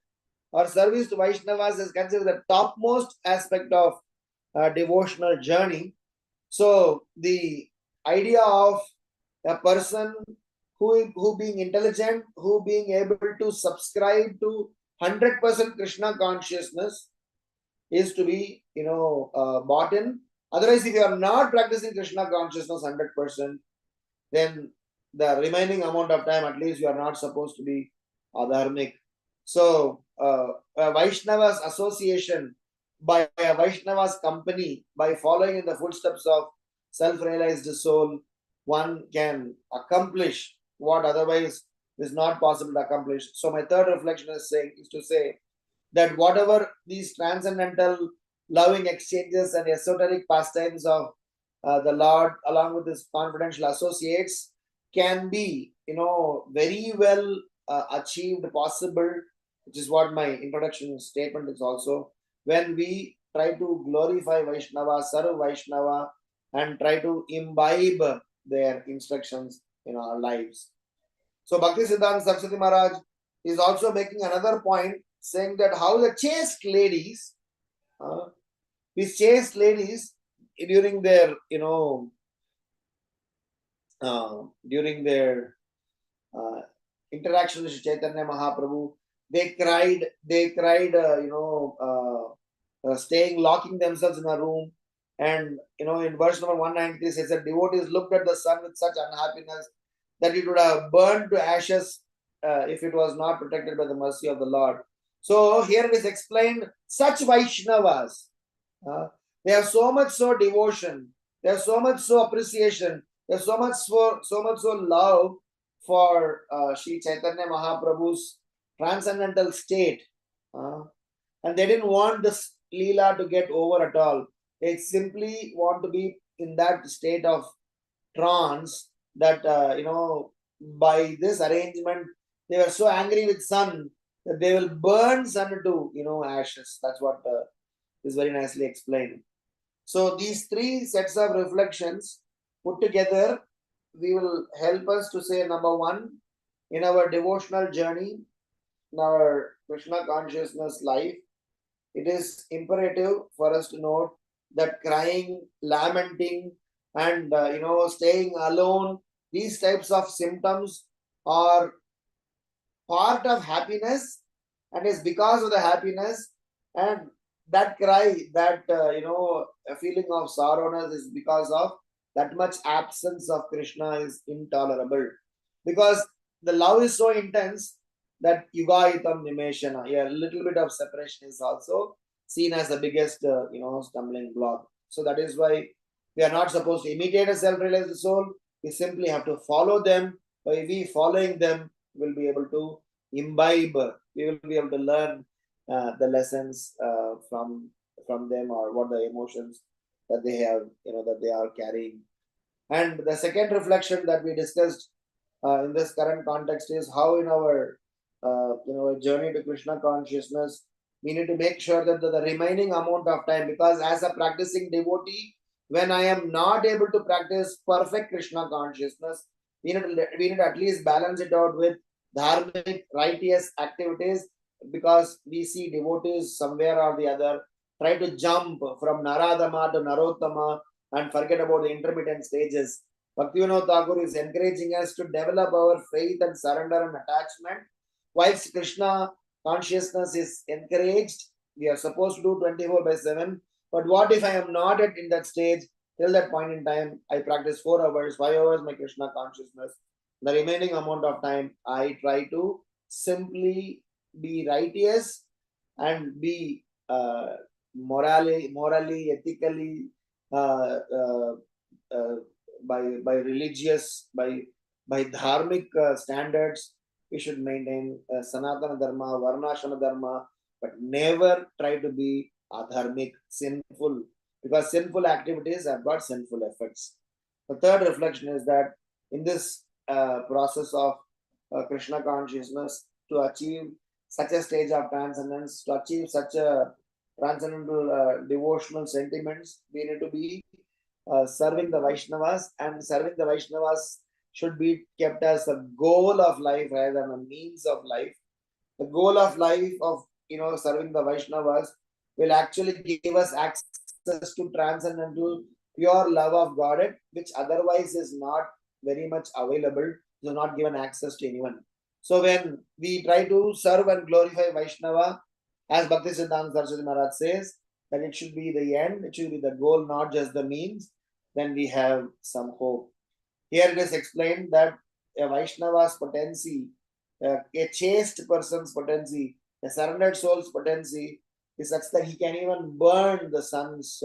or service to Vaishnavas is considered the topmost aspect of devotional journey. So the idea of a person who being intelligent, who being able to subscribe to 100% Krishna consciousness is to be bought in. Otherwise, if you are not practicing Krishna consciousness 100%, then the remaining amount of time, at least, you are not supposed to be adharmic. So a Vaishnava's association, by a Vaishnava's company, by following in the footsteps of self-realized soul, one can accomplish what otherwise is not possible to accomplish. So my third reflection is to say that whatever these transcendental loving exchanges and esoteric pastimes of the Lord along with his confidential associates can be, very well achieved, possible, which is what my introduction statement is also, when we try to glorify Vaishnava, serve Vaishnava, and try to imbibe their instructions in our lives. So Bhakti Siddhanta Saraswati Maharaj is also making another point, saying that how the chaste ladies, these chaste ladies, during their, during their interaction with Chaitanya Mahaprabhu, they cried, staying, locking themselves in a room. And, in verse number 193 says that devotees looked at the sun with such unhappiness that it would have burned to ashes if it was not protected by the mercy of the Lord. So here it is explained, such Vaishnavas, they have so much so devotion, they have so much so appreciation, they have so much so love for Sri Chaitanya Mahaprabhu's transcendental state, and they didn't want this Leela to get over at all. They simply want to be in that state of trance that, by this arrangement, they were so angry with sun that they will burn sun to, ashes. That's what is very nicely explained. So these three sets of reflections put together, we will help us to say, number one, in our devotional journey, in our Krishna consciousness life, it is imperative for us to note that crying, lamenting, and staying alone, these types of symptoms are part of happiness, and is because of the happiness, and that cry, that a feeling of sorrowness is because of that much absence of Krishna is intolerable, because the love is so intense that yugayitam nimeshana, a little bit of separation is also seen as the biggest stumbling block. So that is why we are not supposed to imitate a self-realized soul. We simply have to follow them. By we following them, we'll be able to imbibe, we will be able to learn the lessons from them, or what the emotions that they have, that they are carrying. And the second reflection that we discussed in this current context is how in our journey to Krishna consciousness, we need to make sure that the remaining amount of time, because as a practicing devotee, when I am not able to practice perfect Krishna consciousness, we need to at least balance it out with dharmic, righteous activities, because we see devotees somewhere or the other try to jump from Naradama to Narottama and forget about the intermittent stages. Bhaktivinoda Thakur is encouraging us to develop our faith and surrender and attachment. Whilst Krishna consciousness is encouraged, we are supposed to do 24/7. But what if I am not in that stage? Till that point in time, I practice 4 hours, 5 hours my Krishna consciousness. The remaining amount of time, I try to simply be righteous and be morally, ethically, by religious, by dharmic standards. We should maintain Sanatana Dharma, Varnashrama Dharma, but never try to be adharmic, sinful, because sinful activities have got sinful effects. The third reflection is that in this process of Krishna consciousness, to achieve such a stage of transcendence, to achieve such a transcendental devotional sentiments, we need to be serving the Vaishnavas, and serving the Vaishnavas should be kept as a goal of life rather than a means of life. The goal of life of serving the Vaishnavas will actually give us access to transcendental pure love of Godhead, which otherwise is not very much available, is not given access to anyone. So when we try to serve and glorify Vaishnava, as Bhakti Siddhanta Saraswati Maharaj says, that it should be the end, it should be the goal, not just the means, then we have some hope. Here it is explained that a Vaishnava's potency, a chaste person's potency, a surrendered soul's potency is such that he can even burn the sun's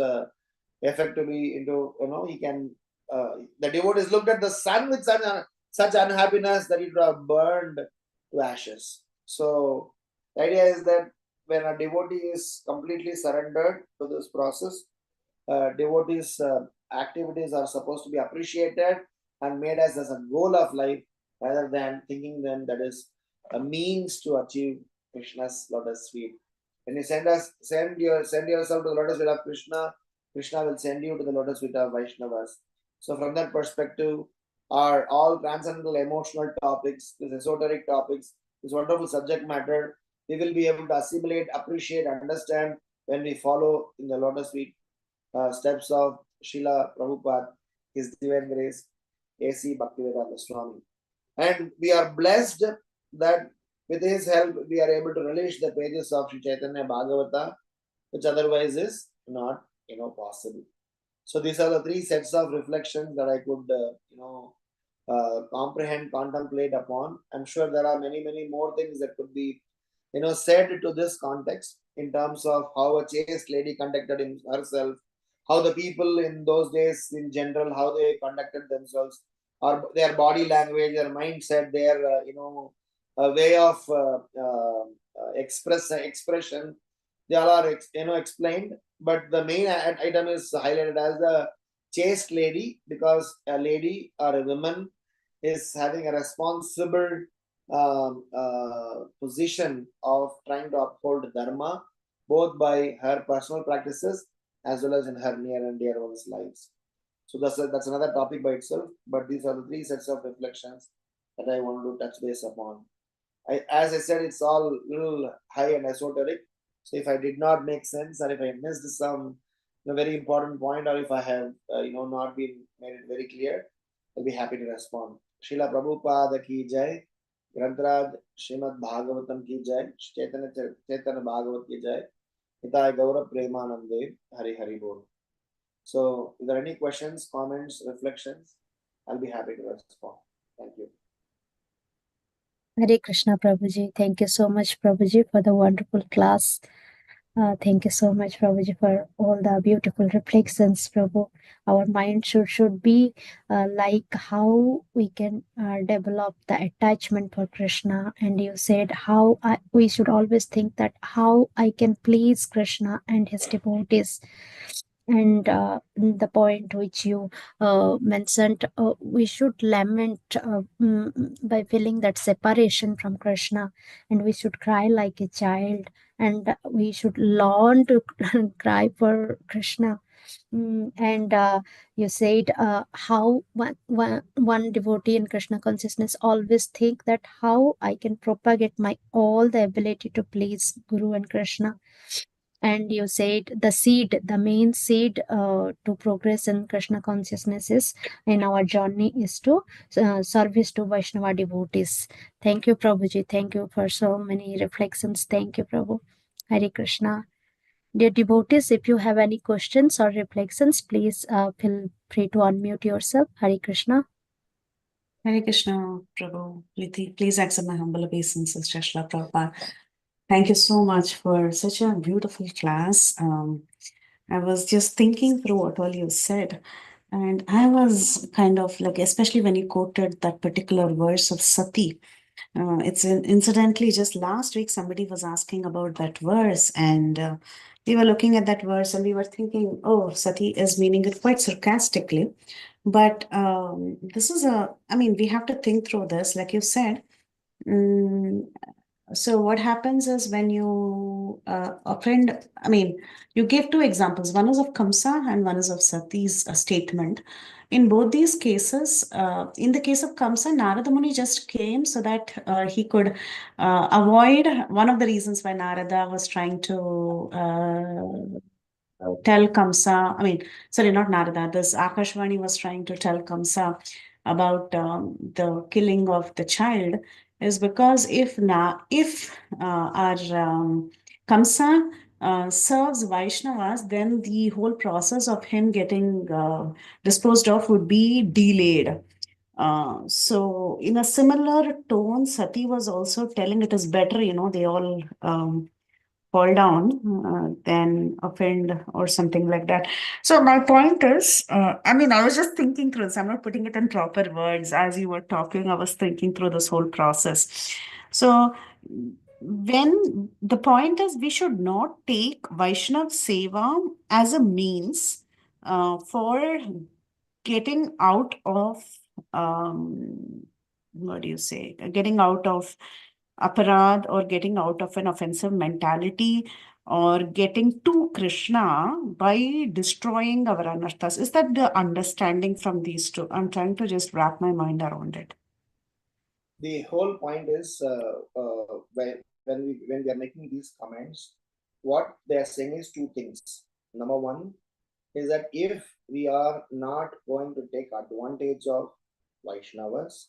effectively into, he can, the devotees looked at the sun with such unhappiness that it would have burned to ashes. So the idea is that when a devotee is completely surrendered to this process, devotees' activities are supposed to be appreciated and made as a goal of life rather than thinking them that is a means to achieve Krishna's lotus feet. When you send yourself to the lotus feet of Krishna, Krishna will send you to the lotus feet of Vaishnavas. So from that perspective, are all transcendental emotional topics, these esoteric topics, this wonderful subject matter, we will be able to assimilate, appreciate, understand when we follow in the lotus feet steps of Srila Prabhupada, His Divine Grace, A.C. Bhaktivedanta Swami. And we are blessed that with his help, we are able to relish the pages of Sri Caitanya Bhagavata, which otherwise is not, possible. So these are the three sets of reflections that I could, comprehend, contemplate upon. I'm sure there are many, many more things that could be, said to this context in terms of how a chaste lady conducted herself, how the people in those days in general, how they conducted themselves, or their body language, their mindset, their, way of expression. They all are, explained. But the main item is highlighted as the chaste lady, because a lady or a woman is having a responsible position of trying to uphold dharma, both by her personal practices as well as in her near and dear ones' lives. So that's another topic by itself. But these are the three sets of reflections that I want to touch base upon. As I said, it's all a little high and esoteric. So if I did not make sense, or if I missed some very important point, or if I have not been made it very clear, I'll be happy to respond. Srila Prabhupada ki jai, Grantaraj Srimad Bhagavatam ki jai, Chaitanya Bhagavat ki jai, Nitai Gaura Premanande, Hari Hari Bol. So if there are any questions, comments, reflections, I'll be happy to respond. Thank you. Hare Krishna, Prabhuji. Thank you so much, Prabhuji, for the wonderful class. Thank you so much, Prabhuji, for all the beautiful reflections, Prabhu. Our mind should be like how we can develop the attachment for Krishna. And you said how we should always think that how I can please Krishna and his devotees. And the point which you mentioned, we should lament by feeling that separation from Krishna, and we should cry like a child, and we should learn to cry for Krishna. And you said how one devotee in Krishna consciousness always think that how I can propagate my all the ability to please Guru and Krishna. And you said the main seed to progress in Krishna consciousness is in our journey is to service to Vaishnava devotees. Thank you, Prabhuji. Thank you for so many reflections. Thank you, Prabhu. Hare Krishna. Dear devotees, if you have any questions or reflections, please feel free to unmute yourself. Hare Krishna. Hare Krishna, Prabhu. Please accept my humble obeisances, Srila Prabhupada. Thank you so much for such a beautiful class. I was just thinking through what all you said, and I was kind of like, especially when you quoted that particular verse of Sati. It's incidentally just last week somebody was asking about that verse, and we were looking at that verse and we were thinking, oh, Sati is meaning it quite sarcastically. But this is we have to think through this, like you said. So what happens is when you you gave two examples. One is of Kamsa and one is of Sati's statement. In both these cases, in the case of Kamsa, Narada Muni just came so that he could avoid one of the reasons why Narada was trying to tell Kamsa, not Narada, this Akashvani was trying to tell Kamsa about the killing of the child, is because if our Kamsa serves Vaishnavas, then the whole process of him getting disposed of would be delayed. So in a similar tone, Sati was also telling it is better, they all fall down, then offend or something like that. So my point is, I mean, I was just thinking through this. I'm not putting it in proper words. As you were talking, I was thinking through this whole process. So when the point is, we should not take Vaishnav Seva as a means for getting out of, what do you say, getting out of aparad or getting out of an offensive mentality or getting to Krishna by destroying our anarthas. Is that the understanding from these two? I'm trying to just wrap my mind around it. The whole point is when we are making these comments, what they are saying is two things. Number one is that if we are not going to take advantage of Vaishnavas,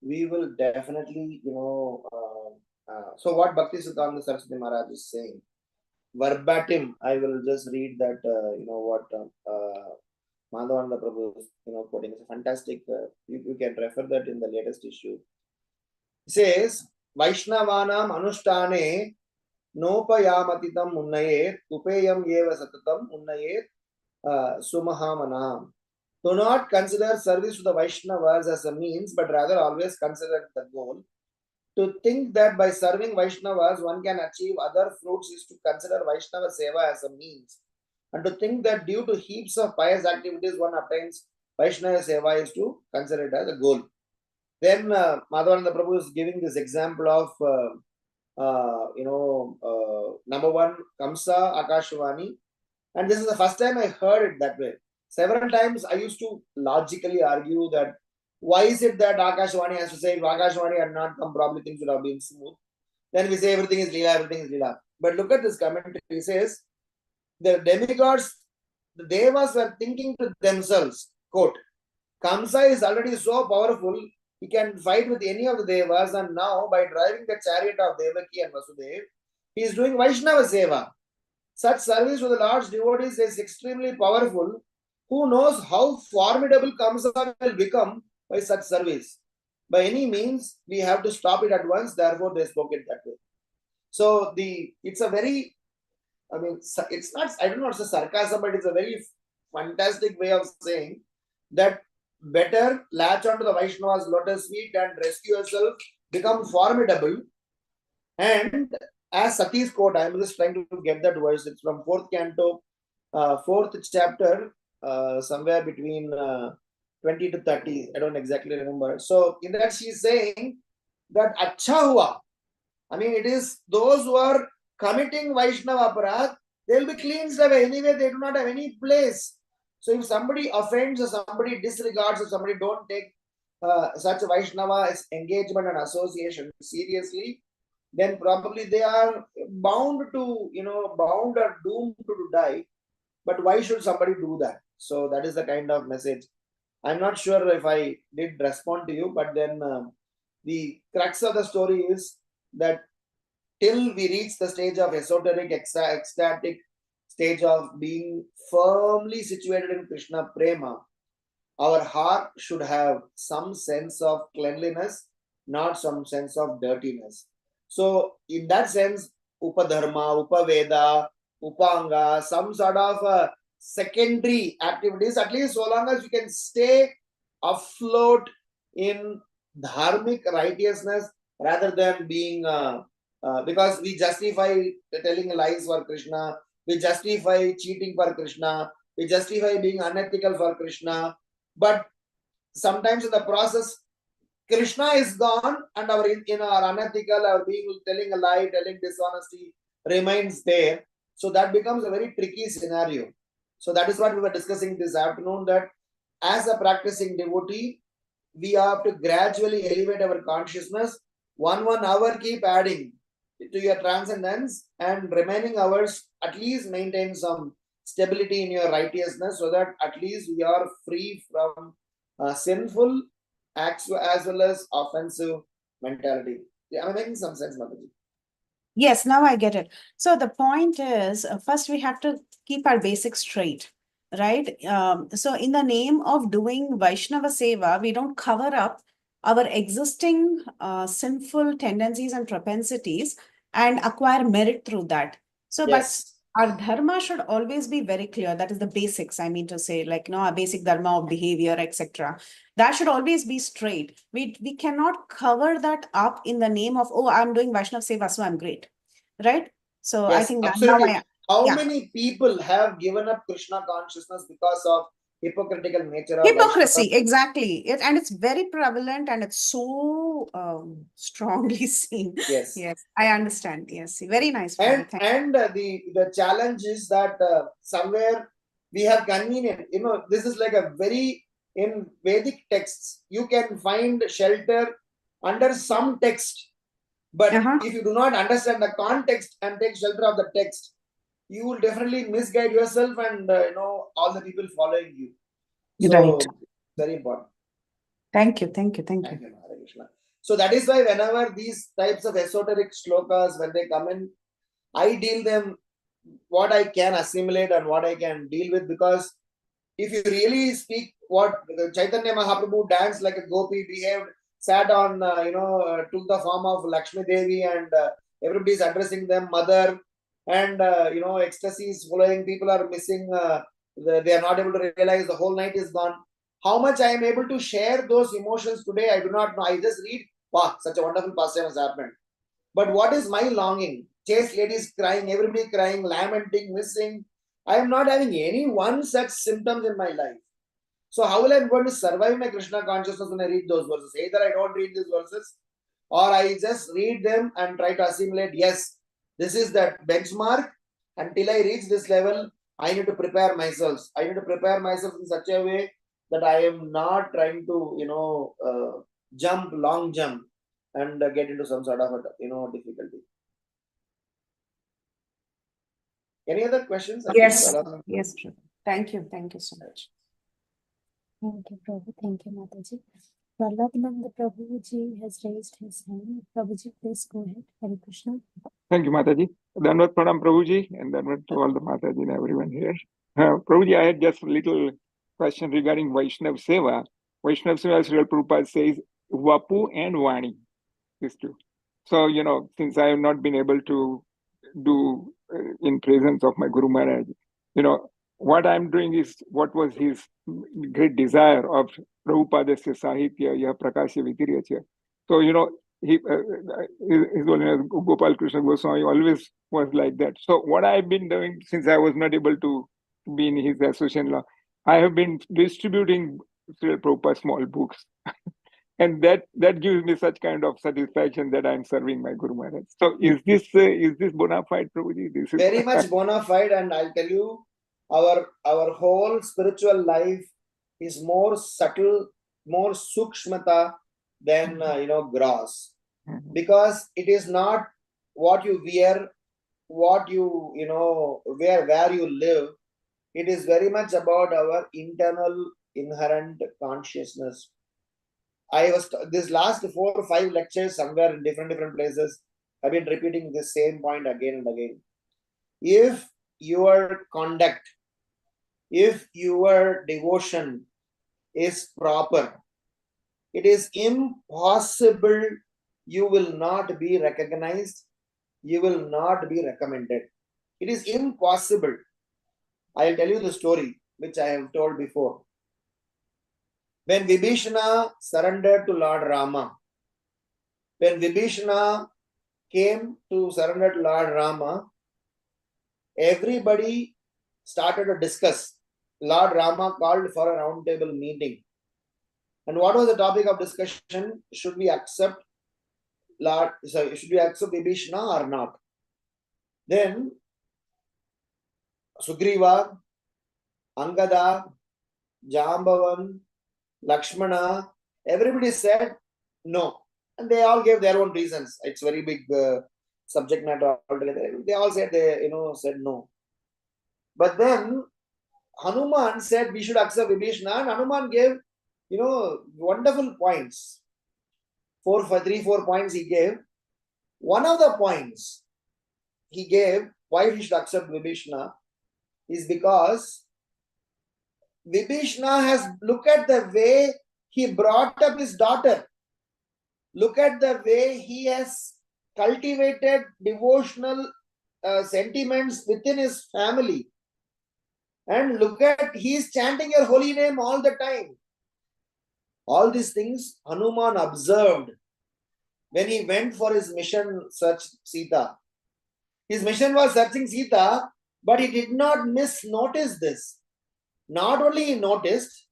we will definitely, so what Bhakti Sanga Saraswati Maharaj is saying, verbatim, I will just read that, what Madhavananda Prabhu is, quoting. It's a fantastic, you can refer that in the latest issue. It says, Vaishnavanam Anushtane Nopayamatitam Unnayet Upeyam Yeva Satatam Unnayet Sumahamanam. Do not consider service to the Vaishnavas as a means, but rather always consider the goal. To think that by serving Vaishnavas one can achieve other fruits is to consider Vaishnava Seva as a means. And to think that due to heaps of pious activities one obtains Vaishnava Seva is to consider it as a goal. Then Madhavananda Prabhu is giving this example of, number one, Kamsa Akashvani. And this is the first time I heard it that way. Several times I used to logically argue that why is it that Akashvani has to say if Akashvani had not come, probably things would have been smooth. Then we say everything is Leela, everything is Leela. But look at this commentary. He says, the demigods, the Devas were thinking to themselves, quote, Kamsa is already so powerful, he can fight with any of the Devas, and now by driving the chariot of Devaki and Vasudev, he is doing Vaishnava Seva. Such service to the Lord's devotees is extremely powerful. Who knows how formidable Kamsa will become by such service? By any means, we have to stop it at once. Therefore, they spoke it that way. So it's a very, I mean, it's not, I don't know, it's a sarcasm, but it's a very fantastic way of saying that better latch onto the Vaishnava's lotus feet and rescue yourself, become formidable. And as Sati's quote, I'm just trying to get that verse. It's from 4th canto, 4th chapter, somewhere between 20 to 30. I don't exactly remember. So in that she's saying that Acha hua. I mean, it is those who are committing Vaishnava aparadh, they'll be cleansed away. Anyway, they do not have any place. So if somebody offends or somebody disregards or somebody don't take such a Vaishnava engagement and association seriously, then probably they are bound to, bound or doomed to die. But why should somebody do that? So that is the kind of message. I'm not sure if I did respond to you, but then the crux of the story is that till we reach the stage of esoteric, ecstatic stage of being firmly situated in Krishna Prema, our heart should have some sense of cleanliness, not some sense of dirtiness. So in that sense, Upadharma, Upaveda, Upanga, some sort of secondary activities, at least so long as you can stay afloat in dharmic righteousness rather than being, because we justify telling lies for Krishna, we justify cheating for Krishna, we justify being unethical for Krishna, but sometimes in the process, Krishna is gone and our unethical, our being telling a lie, telling dishonesty remains there. So that becomes a very tricky scenario. So that is what we were discussing this afternoon, that as a practicing devotee, we have to gradually elevate our consciousness. 1 hour keep adding to your transcendence, and remaining hours at least maintain some stability in your righteousness, so that at least we are free from sinful acts as well as offensive mentality. Am I making some sense, Mataji? Yes, now I get it. So the point is, first we have to keep our basics straight, right? So in the name of doing Vaishnava Seva, we don't cover up our existing sinful tendencies and propensities and acquire merit through that. So, Yes. but our dharma should always be very clear. That is the basics, I mean to say, like, a basic dharma of behavior, etc. That should always be straight. We cannot cover that up in the name of, oh, I'm doing Vaishnav Seva, so I'm great. Right? So I Yes, think that absolutely. now How many people have given up Krishna consciousness because of hypocritical nature of hypocrisy, Vaishnava? exactly. And it's very prevalent and it's so strongly seen. Yes. Yes, I understand. Yes, very nice. And Thank the challenge is that somewhere we have convenient. This is like a very, in Vedic texts, you can find shelter under some text. But if you do not understand the context and take shelter of the text, you will definitely misguide yourself and all the people following you. So Right. very important. Thank you. Hare Krishna. So that is why whenever these types of esoteric shlokas, when they come in, I deal them what I can assimilate and what I can deal with, because if you really speak what Chaitanya Mahaprabhu danced like a gopi, behaved, sat on, took the form of Lakshmi Devi, and everybody is addressing them mother, and ecstasy is following, people are missing, they are not able to realize the whole night is gone. How much I am able to share those emotions today, I do not know. I just read, wow, such a wonderful pastime has happened. But what is my longing? Chaste ladies crying, everybody crying, lamenting, missing. I am not having any one such symptoms in my life. So how will I be going to survive my Krishna consciousness when I read those verses? Either I don't read these verses, or I just read them and try to assimilate, yes, this is that benchmark. Until I reach this level, I need to prepare myself. I need to prepare myself in such a way that I am not trying to, long jump, and get into some sort of a, difficulty. Any other questions? Yes. Yes, Prabhu. Thank you so much. Thank you, Prabhu. Thank you, Mataji. Praladnanda Prabhuji has raised his hand. Prabhuji, please go ahead. Hare Krishna. Thank you, Mataji. Dandavat Pranam Prabhuji, and Dandavat to all the Mataji and everyone here. Prabhuji, I had just a little question regarding Vaishnav Seva. Vaishnav Seva, Srila Prabhupada says, Vapu and Vani, these two. So, since I have not been able to do in presence of my Guru Maharaj, what I'm doing is what was his great desire of Prabhupadasya Sahitya, Yah Prakasya Vitiryacha. So, his Holiness Gopal Krishna Goswami always was like that. So what I've been doing, since I was not able to be in his association law, I have been distributing Srila Prabhupada small books. And that gives me such kind of satisfaction that I'm serving my Guru Maharaj. So is this bona fide, Prabhuji? This is very much bona fide, and I'll tell you, our whole spiritual life is more subtle, more sukshmata than gross, because it is not what you wear, what you where you live. It is very much about our internal inherent consciousness. I was this last 4 or 5 lectures somewhere in different places, I've been repeating the same point again and again. If your conduct, if your devotion is proper, it is impossible you will not be recognized, you will not be recommended. It is impossible. I'll tell you the story which I have told before. When Vibhishana surrendered to Lord Rama, when Vibhishana came to surrender to Lord Rama, everybody started to discuss. Lord Rama called for a round table meeting. And what was the topic of discussion? Should we accept Vibhishana or not? Then Sugriva, Angada, Jambavan, Lakshmana, everybody said no. And they all gave their own reasons. It's very big subject matter altogether. They all said said no. But then Hanuman said we should accept Vibhishana, and Hanuman gave wonderful points. 4 points he gave. One of the points he gave why he should accept Vibhishana is because Vibhishana has, look at the way he brought up his daughter. Look at the way he has cultivated devotional sentiments within his family. And look at, he is chanting your holy name all the time. All these things Hanuman observed when he went for his mission, search Sita. His mission was searching Sita, but he did not notice this. Not only he noticed,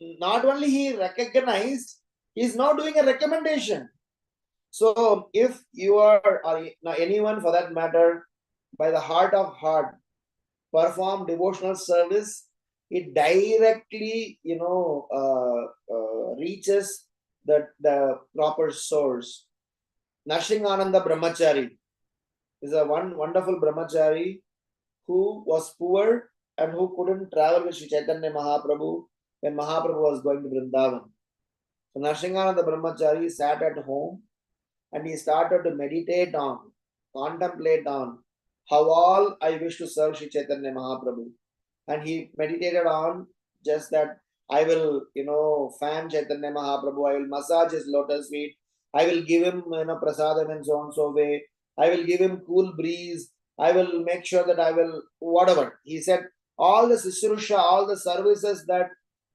not only he recognized, he is now doing a recommendation. So if you are, or anyone for that matter, by the heart of heart, perform devotional service, it directly, reaches the proper source. Nashingananda Brahmachari is a wonderful brahmachari who was poor and who couldn't travel with Sri Chaitanya Mahaprabhu when Mahaprabhu was going to Vrindavan. So Nashingananda Brahmachari sat at home and he started to meditate on, contemplate on how all I wish to serve Sri Chaitanya Mahaprabhu. And he meditated on just that I will, fan Chaitanya Mahaprabhu, I will massage his lotus feet, I will give him, prasadam in so and so way, I will give him cool breeze, I will make sure that I will, whatever. He said all the Sishrusha, all the services that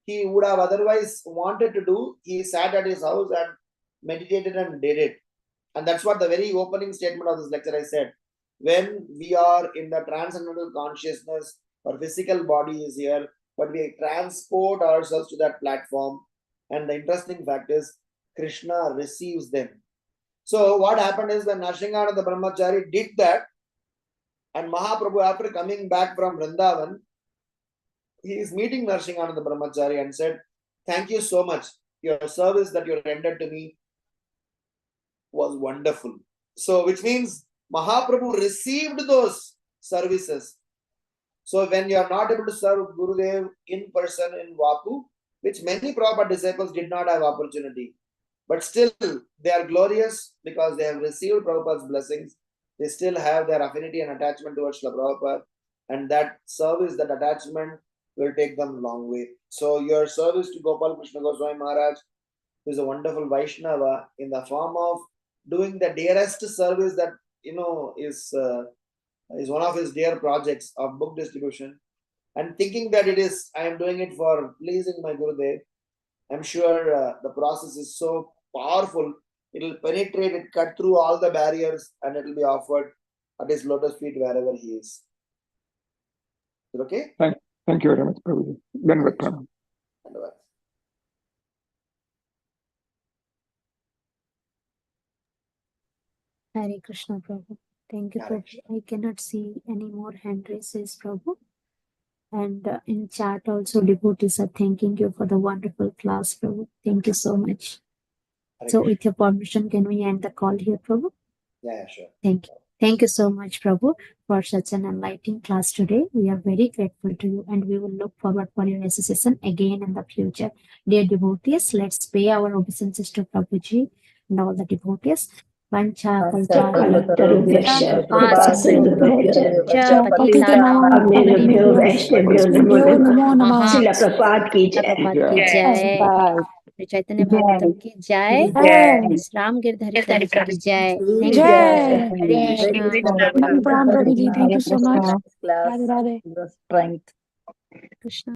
he would have otherwise wanted to do, he sat at his house and meditated and did it. And that's what the very opening statement of this lecture I said. When we are in the transcendental consciousness, our physical body is here, but we transport ourselves to that platform. And the interesting fact is, Krishna receives them. So what happened is when Nashingananda Brahmachari did that, and Mahaprabhu, after coming back from Vrindavan, he is meeting Nashingananda Brahmachari and said, thank you so much. Your service that you rendered to me was wonderful. So which means Mahaprabhu received those services. So when you are not able to serve Gurudev in person in Vapu, which many Prabhupada disciples did not have opportunity, but still they are glorious because they have received Prabhupada's blessings. They still have their affinity and attachment towards Srila Prabhupada, and that service, that attachment will take them a long way. So your service to Gopal Krishna Goswami Maharaj is a wonderful Vaishnava in the form of doing the dearest service that is one of his dear projects of book distribution, and thinking that I am doing it for pleasing my Gurudev. I'm sure the process is so powerful, it will penetrate, it cut through all the barriers, and it will be offered at his lotus feet wherever he is. Is it okay? Thank you very much, Prabhuji. Dandavat pranam. Hare Krishna, Prabhu. Thank you, Prabhu. I cannot see any more hand raises, Prabhu. And in chat also, devotees are thanking you for the wonderful class, Prabhu. Thank you so much. So with your permission, can we end the call here, Prabhu? Yeah, sure. Thank you. Thank you so much, Prabhu, for such an enlightening class today. We are very grateful to you and we will look forward for your association again in the future. Dear devotees, let's pay our obeisances to Prabhuji and all the devotees. Vancha Vaishnavasya Namo Namah. Srila Prabhupada ki jai. Prabhupada ki jai. Chaitanya Bhagavatam ki jai. Rāmagiridhāri Prabhuji ki jai. Thank you. Hare Krishna. Thank you so much. Class, strength. Krishna.